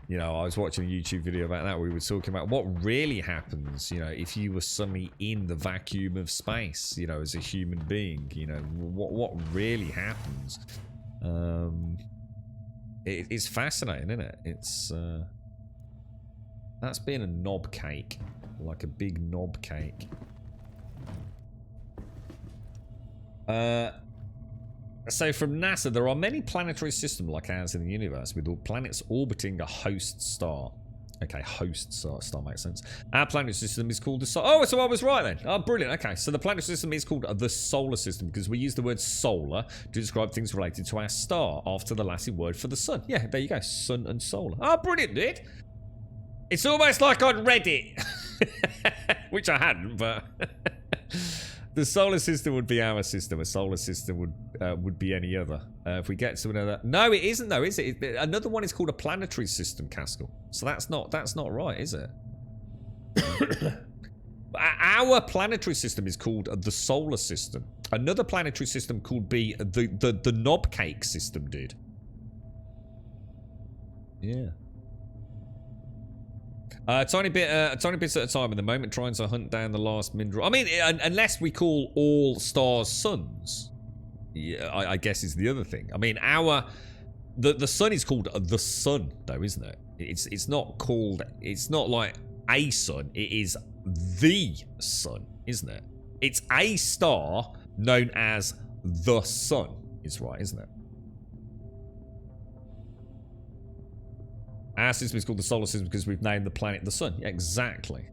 You know, I was watching a YouTube video about that where we were talking about what really happens, you know, if you were suddenly in the vacuum of space, you know, as a human being, you know, what really happens. It's fascinating, isn't it? It's that's being a knob cake, like a big knob cake. So from NASA, there are many planetary systems like ours in the universe, with all planets orbiting a host star. Okay, host star makes sense. Our planetary system is called the Sol. Oh, so I was right then. Oh, brilliant. Okay, so the planetary system is called the solar system because we use the word solar to describe things related to our star after the Latin word for the sun. Yeah, there you go. Sun and solar. Oh, brilliant, dude. It's almost like I'd read it. Which I hadn't, but... The solar system would be our system. A solar system would be any other. If we get to another, no, it isn't though, is it? Another one is called a planetary system, Caskell. So that's not right, is it? Our planetary system is called the solar system. Another planetary system could be the knob cake system, dude. Yeah. Tiny bits at a time at the moment, trying to hunt down the last mineral. I mean, unless we call all stars suns. Yeah, I guess is the other thing. I mean, the sun is called the sun, though, isn't it? It's not called. It's not like a sun. It is the sun, isn't it? It's a star known as the sun. Is right, isn't it? Our system is called the solar system because we've named the planet the sun. Yeah, exactly.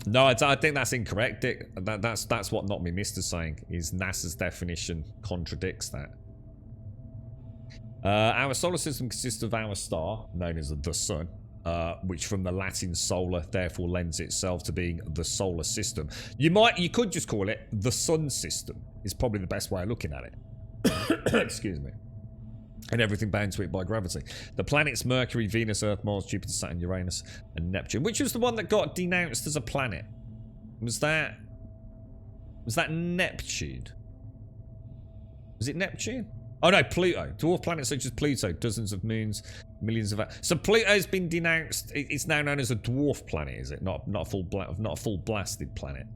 No, I think that's incorrect, Dick. That's what Not Me Mister's saying, is NASA's definition contradicts that. Our solar system consists of our star, known as the sun, which from the Latin solar therefore lends itself to being the solar system. You could just call it the sun system, is probably the best way of looking at it. Excuse me. And everything bound to it by gravity. The planets Mercury, Venus, Earth, Mars, Jupiter, Saturn, Uranus, and Neptune. Which was the one that got denounced as a planet? Was that Neptune? Was it Neptune? Oh no, Pluto. Dwarf planets such as Pluto, dozens of moons, millions of. So Pluto's been denounced. It's now known as a dwarf planet, is it? Not a full blasted planet.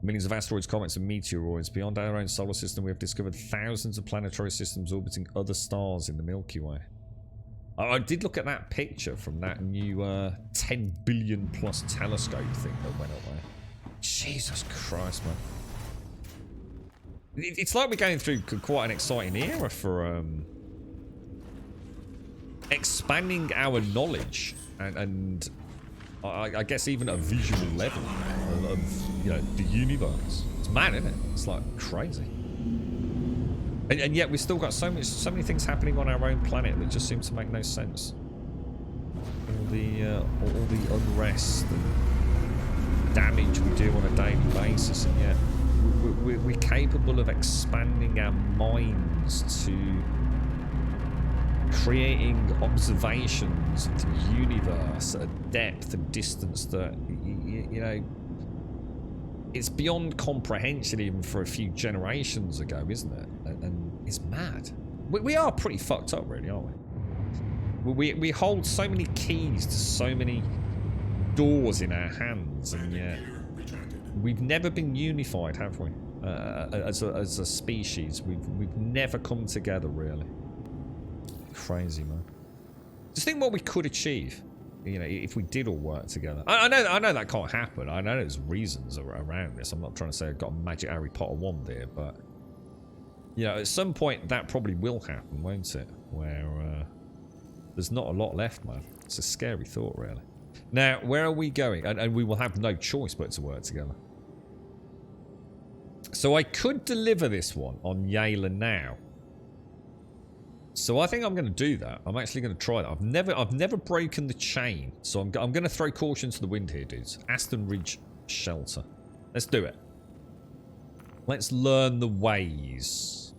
Millions of asteroids, comets, and meteoroids. Beyond our own solar system, we have discovered thousands of planetary systems orbiting other stars in the Milky Way. I did look at that picture from that new 10 billion plus telescope thing that went up there. Jesus Christ, man. It's like we're going through quite an exciting era for expanding our knowledge and I guess even at a visual level of, you know, the universe. It's mad, isn't it? It's like crazy. And yet we've still got so many things happening on our own planet that just seem to make no sense. All the unrest and damage we do on a daily basis, and yet we're capable of expanding our minds to creating observations of the universe at a depth and distance that, you know, it's beyond comprehension even for a few generations ago, isn't it? And it's mad. We are pretty fucked up, really, aren't we? We hold so many keys to so many doors in our hands, and yet we've never been unified, have we? As a species, we've never come together, really. Crazy, man. Just think what we could achieve, you know, if we did all work together. I know that can't happen. I know there's reasons around this. I'm not trying to say I've got a magic Harry Potter wand here, but you know, at some point that probably will happen, won't it? Where there's not a lot left, man. It's a scary thought, really. Now, where are we going? And we will have no choice but to work together. So I could deliver this one on Yayla now. So I think I'm going to do that. I'm actually going to try that. I've never broken the chain, so I'm going to throw caution to the wind here, dudes. Aston Ridge Shelter. Let's do it. Let's learn the ways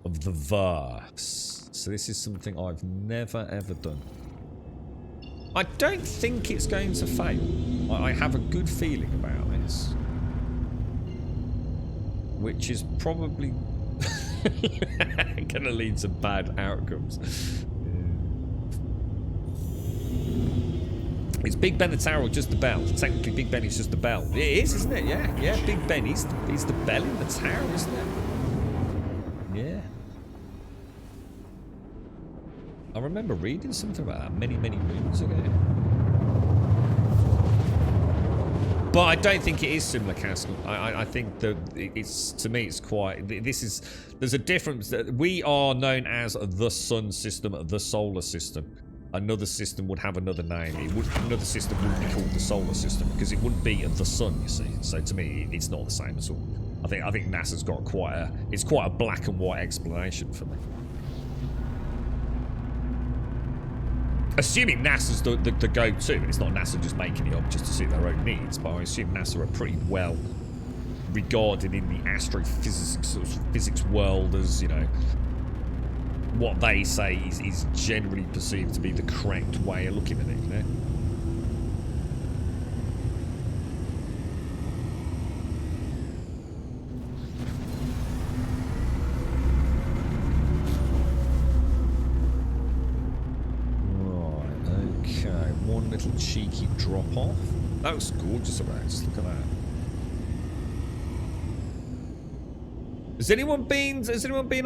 of the verse. So this is something I've never ever done. I don't think it's going to fail. I have a good feeling about this, which is probably gonna lead to bad outcomes. Is Big Ben the tower or just the bell? Technically, Big Ben is just the bell. It is, isn't it? Yeah. Big Ben is the bell in the tower, isn't it? Yeah. I remember reading something about that many moons ago. But I don't think it is similar, Castle. I think that it's, to me, it's quite. There's a difference. We are known as the sun system, the solar system. Another system would have another name. Another system wouldn't be called the solar system because it wouldn't be the sun, you see. So to me, it's not the same at all. I think NASA's got quite a black and white explanation for me. Assuming NASA's the go-to, and it's not NASA just making it up just to suit their own needs, but I assume NASA are pretty well regarded in the astrophysics sort of physics world as, you know, what they say is generally perceived to be the correct way of looking at it, you know? little cheeky drop off. That looks gorgeous around. Just look at that. Has anyone been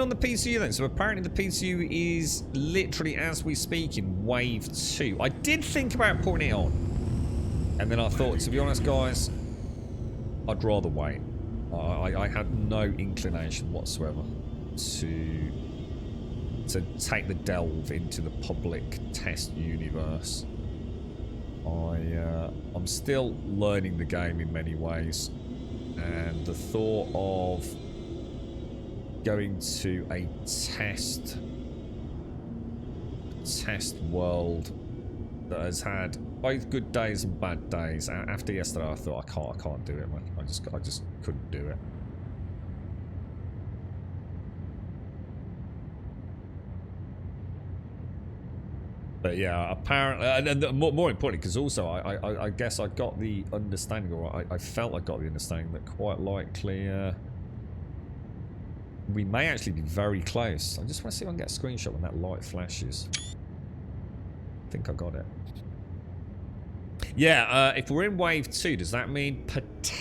on the PCU then? So apparently the PCU is literally, as we speak, in wave 2. I did think about putting it on. And then I thought, to be honest, guys, I'd rather wait. I had no inclination whatsoever to take the delve into the public test universe. I'm still learning the game in many ways, and the thought of going to a test world that has had both good days and bad days. After yesterday, I thought I can't do it, man. I just couldn't do it. But yeah, apparently, and more importantly, because also I guess I got the understanding, or I felt I got the understanding that quite likely we may actually be very close. I just want to see if I can get a screenshot when that light flashes. I think I got it. Yeah, if we're in wave 2, does that mean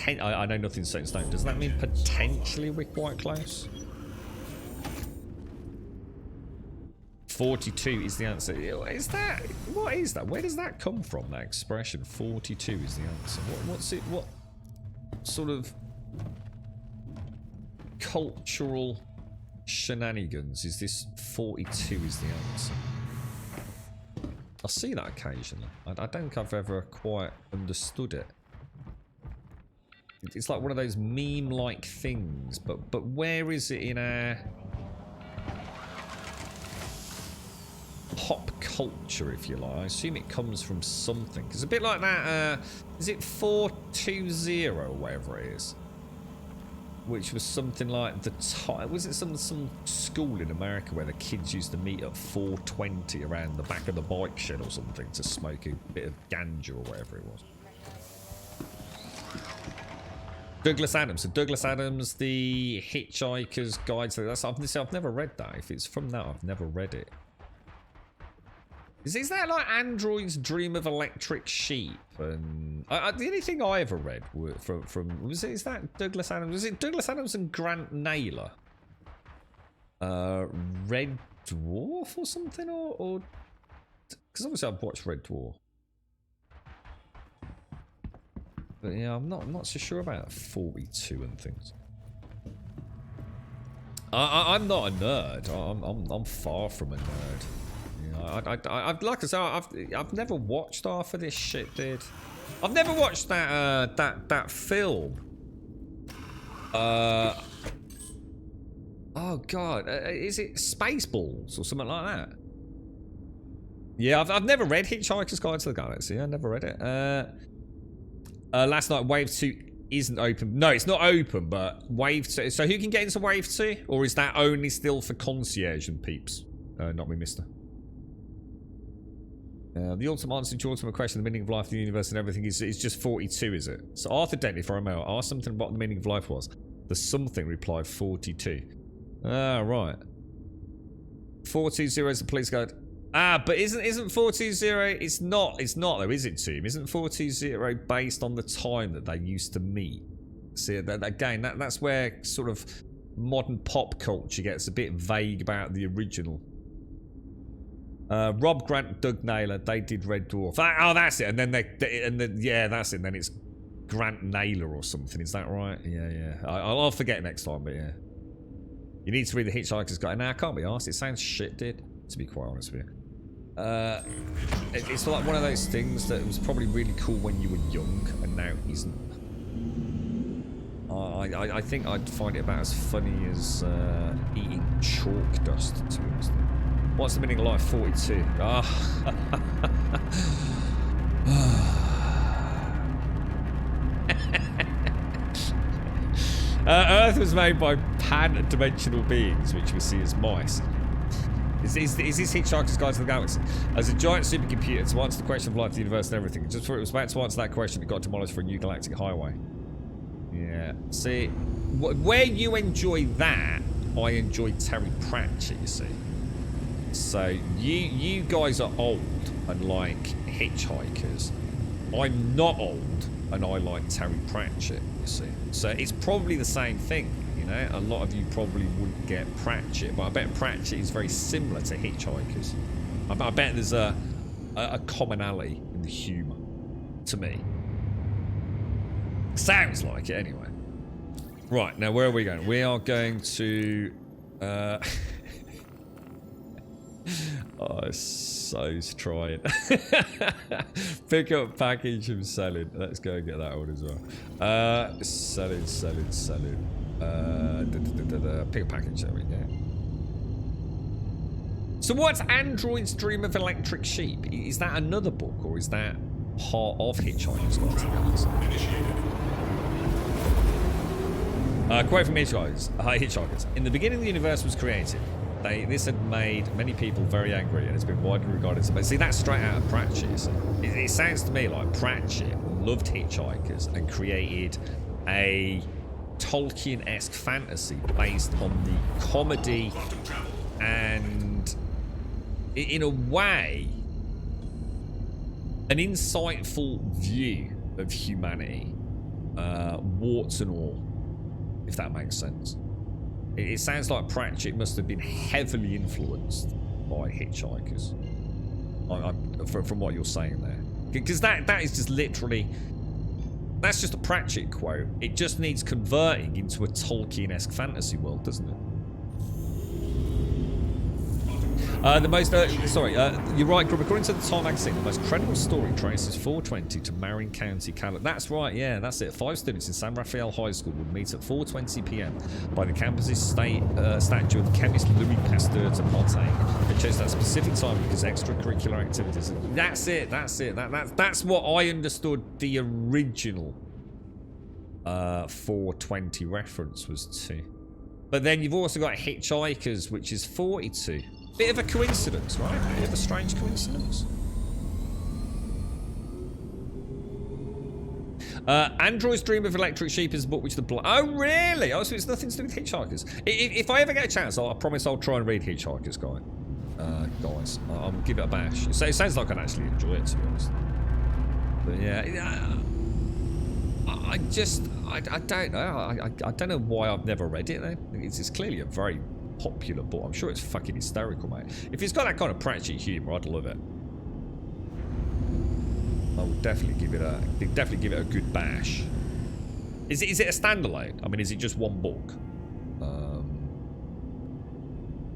I know nothing's set in stone. Does that mean potentially we're quite close? 42 is the answer. Is that, what is that? Where does that come from, that expression? 42 is the answer. What's it, what sort of cultural shenanigans is this? 42 is the answer. I see that occasionally. I don't think I've ever quite understood it. It's like one of those meme-like things, but where is it in our pop culture, if you like? I assume it comes from something. It's a bit like that, is it 420 or whatever it is? Which was something like the time. Was it some school in America where the kids used to meet at 420 around the back of the bike shed or something to smoke a bit of ganja or whatever it was? Douglas Adams. So Douglas Adams, the Hitchhiker's Guide. So that's, I've never read that. If it's from that, I've never read it. Is that like Android's Dream of Electric Sheep? And the only thing I ever read from is that Douglas Adams? Was it Douglas Adams and Grant Naylor? Red Dwarf or something, or because obviously I've watched Red Dwarf. But yeah, I'm not so sure about 42 and things. I'm not a nerd. I'm far from a nerd. I'd like to say I've never watched half of this shit, dude. I've never watched that film. Oh god, is it Spaceballs or something like that? Yeah, I've never read Hitchhiker's Guide to the Galaxy. I never read it. Last night, Wave 2 isn't open. No, it's not open, but Wave 2. So who can get into Wave 2? Or is that only still for concierge and peeps? Not me, mister. The ultimate answer to your ultimate question, the meaning of life, the universe, and everything is just 42, is it? So Arthur Dentley for Romeo asked something about what the meaning of life was. The something replied 42. Ah, right. 420 is the police guide. Ah, but isn't 420? It's not though, is it, Tim? Isn't 420 based on the time that they used to meet? See, again, that's where sort of modern pop culture gets a bit vague about the original. Rob Grant, Doug Naylor, they did Red Dwarf. Oh, that's it. And then yeah, that's it. And then it's Grant Naylor or something. Is that right? Yeah. I'll forget next time, but yeah. You need to read the Hitchhiker's Guide. Nah, I can't be arsed. It sounds shit, dude. To be quite honest with you. It's like one of those things that was probably really cool when you were young and now isn't. I think I'd find it about as funny as eating chalk dust, to be honest. What's the meaning of life? 42. Earth was made by pan-dimensional beings, which we see as mice. Is this Hitchhiker's Guide to the Galaxy? As a giant supercomputer to answer the question of life, the universe, and everything. Just before it was about to answer that question, it got demolished for a new galactic highway. Yeah. See, where you enjoy that, I enjoy Terry Pratchett, you see. So you guys are old, like Hitchhikers. I'm not old, and I like Terry Pratchett, you see. So it's probably the same thing, you know. A lot of you probably wouldn't get Pratchett, but I bet Pratchett is very similar to Hitchhikers. I bet there's a commonality in the humour, to me. Sounds like it, anyway. Right, now where are we going? We are going to... oh, so trying. Pick up package from selling. Let's go and get that one as well. Selling. Pick a package, there we go. So what's Android's Dream of Electric Sheep? Is that another book, or is that part of Hitchhiker's Guide? Quote from Hitchhikers. In the beginning, the universe was created. This had made many people very angry, and it's been widely regarded. But see, that's straight out of Pratchett. It sounds to me like Pratchett loved Hitchhikers and created a Tolkien-esque fantasy based on the comedy and, in a way, an insightful view of humanity, warts and all, if that makes sense. It sounds like Pratchett must have been heavily influenced by Hitchhikers, from what you're saying there. Because that is just literally... That's just a Pratchett quote. It just needs converting into a Tolkien-esque fantasy world, doesn't it? You're right, Grub. According to the Time magazine, the most credible story traces 420 to Marin County, California. That's right, yeah, that's it. 5 students in San Rafael High School would meet at 4:20 p.m. by the campus's statue of the chemist Louis Pasteur to partake. They chose that specific time because extracurricular activities. That's it. That's what I understood the original 420 reference was to. But then you've also got Hitchhikers, which is 42. Bit of a coincidence, right? Bit of a strange coincidence. Android's Dream of Electric Sheep is a book which the... Oh, really? Oh, so it's nothing to do with Hitchhikers. If I ever get a chance, I promise I'll try and read Hitchhikers, guys. I'll give it a bash. It sounds like I'd actually enjoy it, to be honest. But yeah... I don't know. I don't know why I've never read it, then. It's clearly a very... popular book. I'm sure it's fucking hysterical, mate. If it's got that kind of Pratchett humour, I'd love it. I would definitely give it a good bash. Is it a standalone? I mean, is it just one book?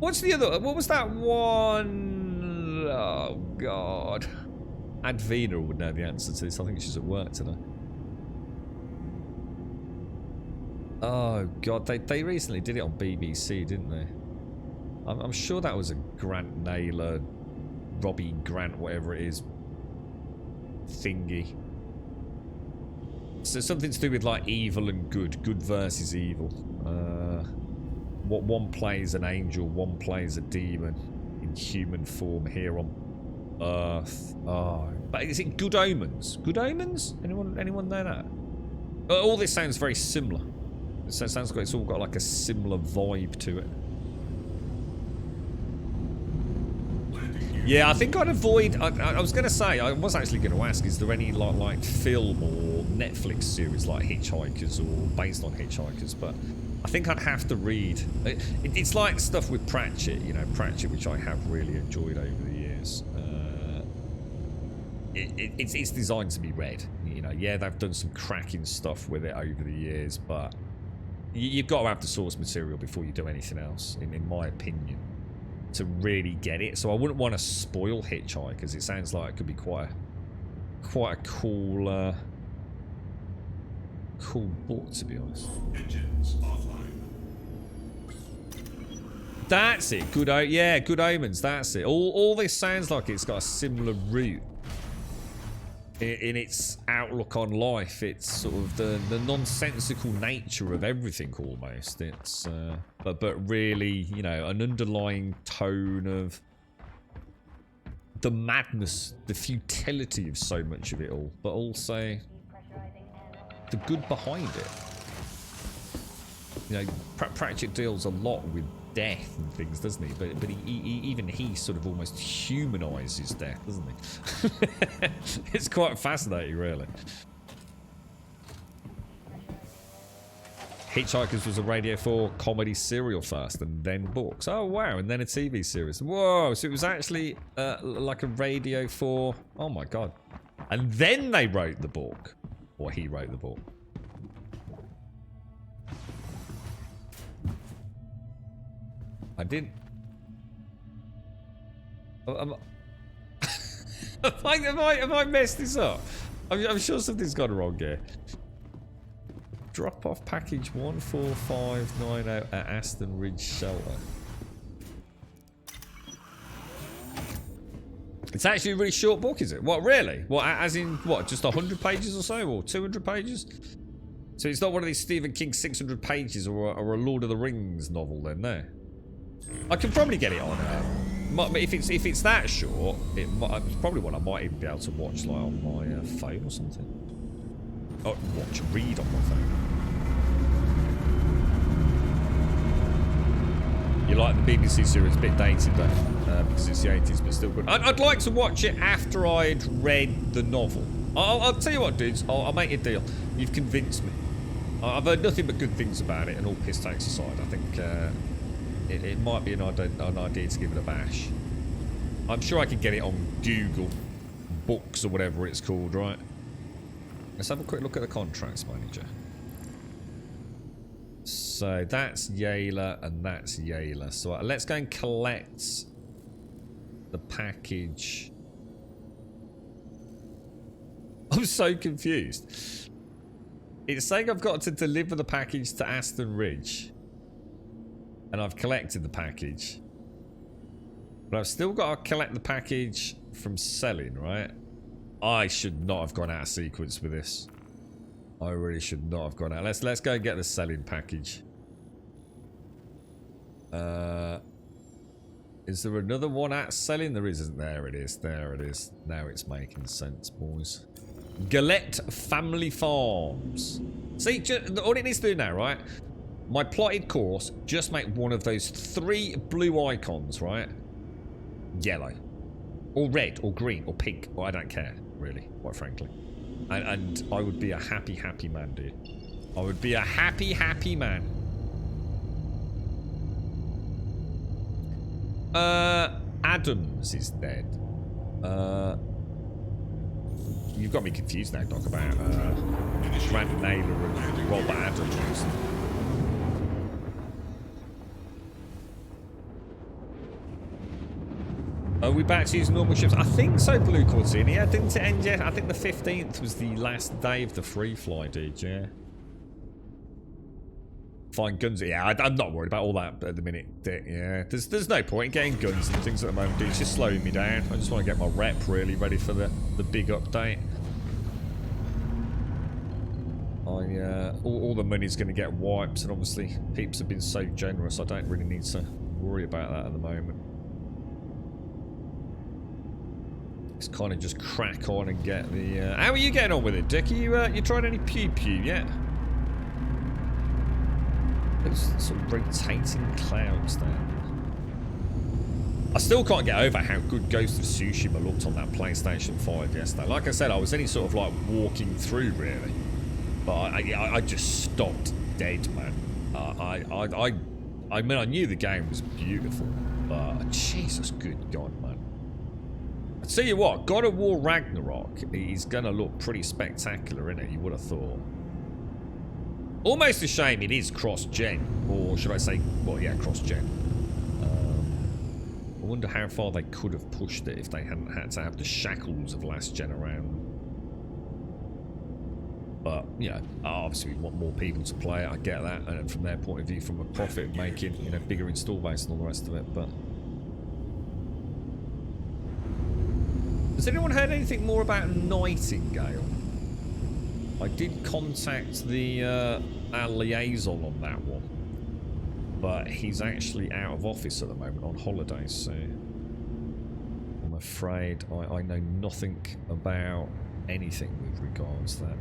What's the other? What was that one? Oh god. Advina would know the answer to this. I think she's at work today. Oh god, they recently did it on BBC, didn't they? I'm sure that was a Grant Naylor, Robbie Grant, whatever it is, thingy. So something to do with like evil and good versus evil. What one plays an angel, one plays a demon in human form here on Earth. Oh, but is it Good Omens? Good Omens? Anyone know that? All this sounds very similar. So it sounds like it's all got like a similar vibe to it. Yeah, I think I'd avoid... I was going to say, I was actually going to ask, is there any like film or Netflix series like Hitchhikers or based on Hitchhikers? But I think I'd have to read... It's like stuff with Pratchett, you know, Pratchett, which I have really enjoyed over the years. It's designed to be read. You know, yeah, they've done some cracking stuff with it over the years, but... You've got to have the source material before you do anything else, in my opinion, to really get it. So I wouldn't want to spoil Hitchhikers. It sounds like it could be quite a cool, cool book, to be honest. Engines offline. That's it. Good Omens. That's it. All this sounds like it's got a similar route in its outlook on life. It's sort of the nonsensical nature of everything almost. It's but really, you know, an underlying tone of the madness, the futility of so much of it all, but also the good behind it. You know, Pratchett deals a lot with death and things, doesn't he? But even he sort of almost humanises death, doesn't he? It's quite fascinating, really. Hitchhikers was a Radio 4 comedy serial first, and then books. Oh wow, and then a TV series. Whoa, so it was actually like a Radio 4. Oh my god. And then they wrote the book. Or he wrote the book. I didn't. Have I messed this up? I'm sure something's gone wrong here. Drop off package 14590 at Aston Ridge Shelter. It's actually a really short book, is it? What, really? What, as in, what, just 100 pages or so? Or 200 pages? So it's not one of these Stephen King 600 pages or a Lord of the Rings novel then, no? I can probably get it on, if it's that short, it's probably one I might even be able to watch like on my phone or something. Oh, read on my phone. You like the BBC series, a bit dated though, because it's the 80s, but still good. I'd like to watch it after I'd read the novel. I'll tell you what, dudes, I'll make you a deal. You've convinced me. I've heard nothing but good things about it, and all piss takes aside. I think it might be an idea to give it a bash. I'm sure I could get it on Google Books or whatever it's called, right? Let's have a quick look at the contracts manager. So that's Yayla and that's Yayla. So let's go and collect the package. I'm so confused. It's saying I've got to deliver the package to Aston Ridge. And I've collected the package. But I've still got to collect the package from selling, right? I should not have gone out of sequence with this. I really should not have gone out. Let's go and get the selling package. Is there another one at selling? There isn't. There it is. There it is. Now it's making sense, boys. Galette Family Farms. See, all it needs to do now, right? My plotted course, just make one of those 3 blue icons, right? Yellow. Or red, or green, or pink. Or I don't care, really, quite frankly. And I would be a happy, happy man, dude. I would be a happy, happy man. Adams is dead. You've got me confused now, Doc, about Brandon Naylor and Robert Adams. Are we back to using normal ships? I think so, Blue Cortini. Yeah, didn't it end yet? I think the 15th was the last day of the free fly, dude, yeah. Find guns. Yeah, I'm not worried about all that at the minute. Yeah, there's no point in getting guns and things at the moment, dude. It's just slowing me down. I just want to get my rep really ready for the big update. All the money's going to get wiped, and obviously peeps have been so generous. I don't really need to worry about that at the moment. Just kind of just crack on and get the. How are you getting on with it, Dick? You tried any pew yet? Those sort of rotating clouds there. I still can't get over how good Ghost of Tsushima looked on that PlayStation 5 yesterday. Like I said, I was only sort of like walking through, really. But I just stopped dead, man. I mean, I knew the game was beautiful, but Jesus, good God, man. I tell you what, God of War Ragnarok is going to look pretty spectacular, isn't it? You would have thought. Almost a shame it is cross-gen, or should I say, well, yeah, cross-gen. I wonder how far they could have pushed it if they hadn't had to have the shackles of last gen around. But, you know, obviously we want more people to play it, I get that, and from their point of view, from a profit making, you know, bigger install base and all the rest of it, but... Has anyone heard anything more about Nightingale? I did contact our liaison on that one, but he's actually out of office at the moment on holiday, so I'm afraid I know nothing about anything with regards to that.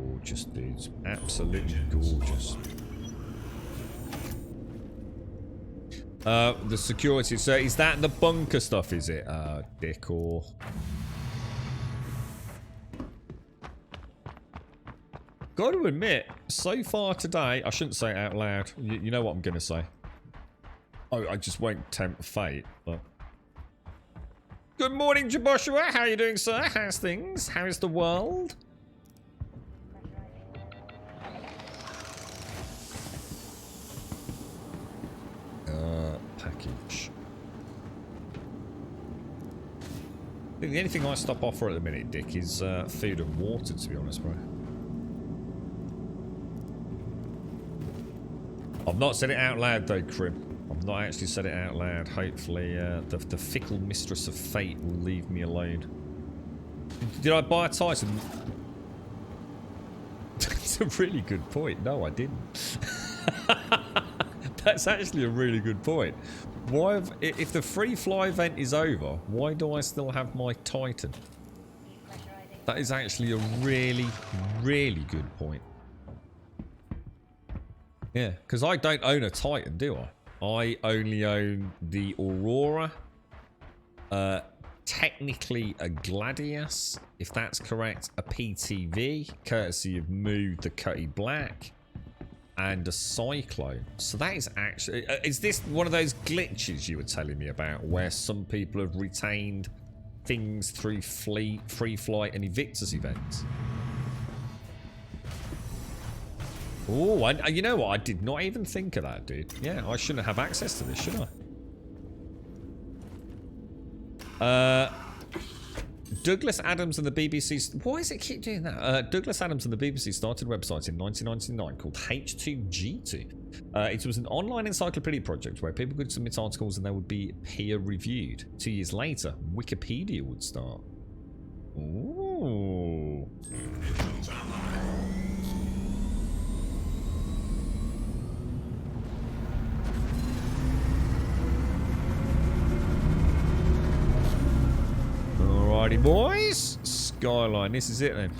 gorgeous, dudes. Absolutely gorgeous. The security. So is that the bunker stuff, is it, Dick, or... Got to admit, so far today, I shouldn't say it out loud. You know what I'm going to say. Oh, I just won't tempt fate. But... Good morning, Joshua. How are you doing, sir? How's things? How is the world? Package. I think the only thing I stop off for at the minute, Dick, is food and water, to be honest, bro. I've not said it out loud, though, Crim. I've not actually said it out loud. Hopefully, the fickle mistress of fate will leave me alone. Did I buy a Titan? That's a really good point. No, I didn't. That's actually a really good point. Why have, if the free fly event is over, why do I still have my Titan? That is actually a really, really good point. Yeah, because I don't own a Titan, do I? I only own the Aurora. Technically a Gladius, if that's correct. A PTV, courtesy of Moo the Cutty Black. And a Cyclone. So that is actually... is this one of those glitches you were telling me about, where some people have retained things through free flight and Evictus events? Oh, you know what? I did not even think of that, dude. Yeah, I shouldn't have access to this, should I? Douglas Adams and the BBC... Why does it keep doing that? Douglas Adams and the BBC started a website in 1999 called H2G2. It was an online encyclopedia project where people could submit articles and they would be peer-reviewed. 2 years later, Wikipedia would start. Ooh. Alrighty, boys. Skyline. This is it then.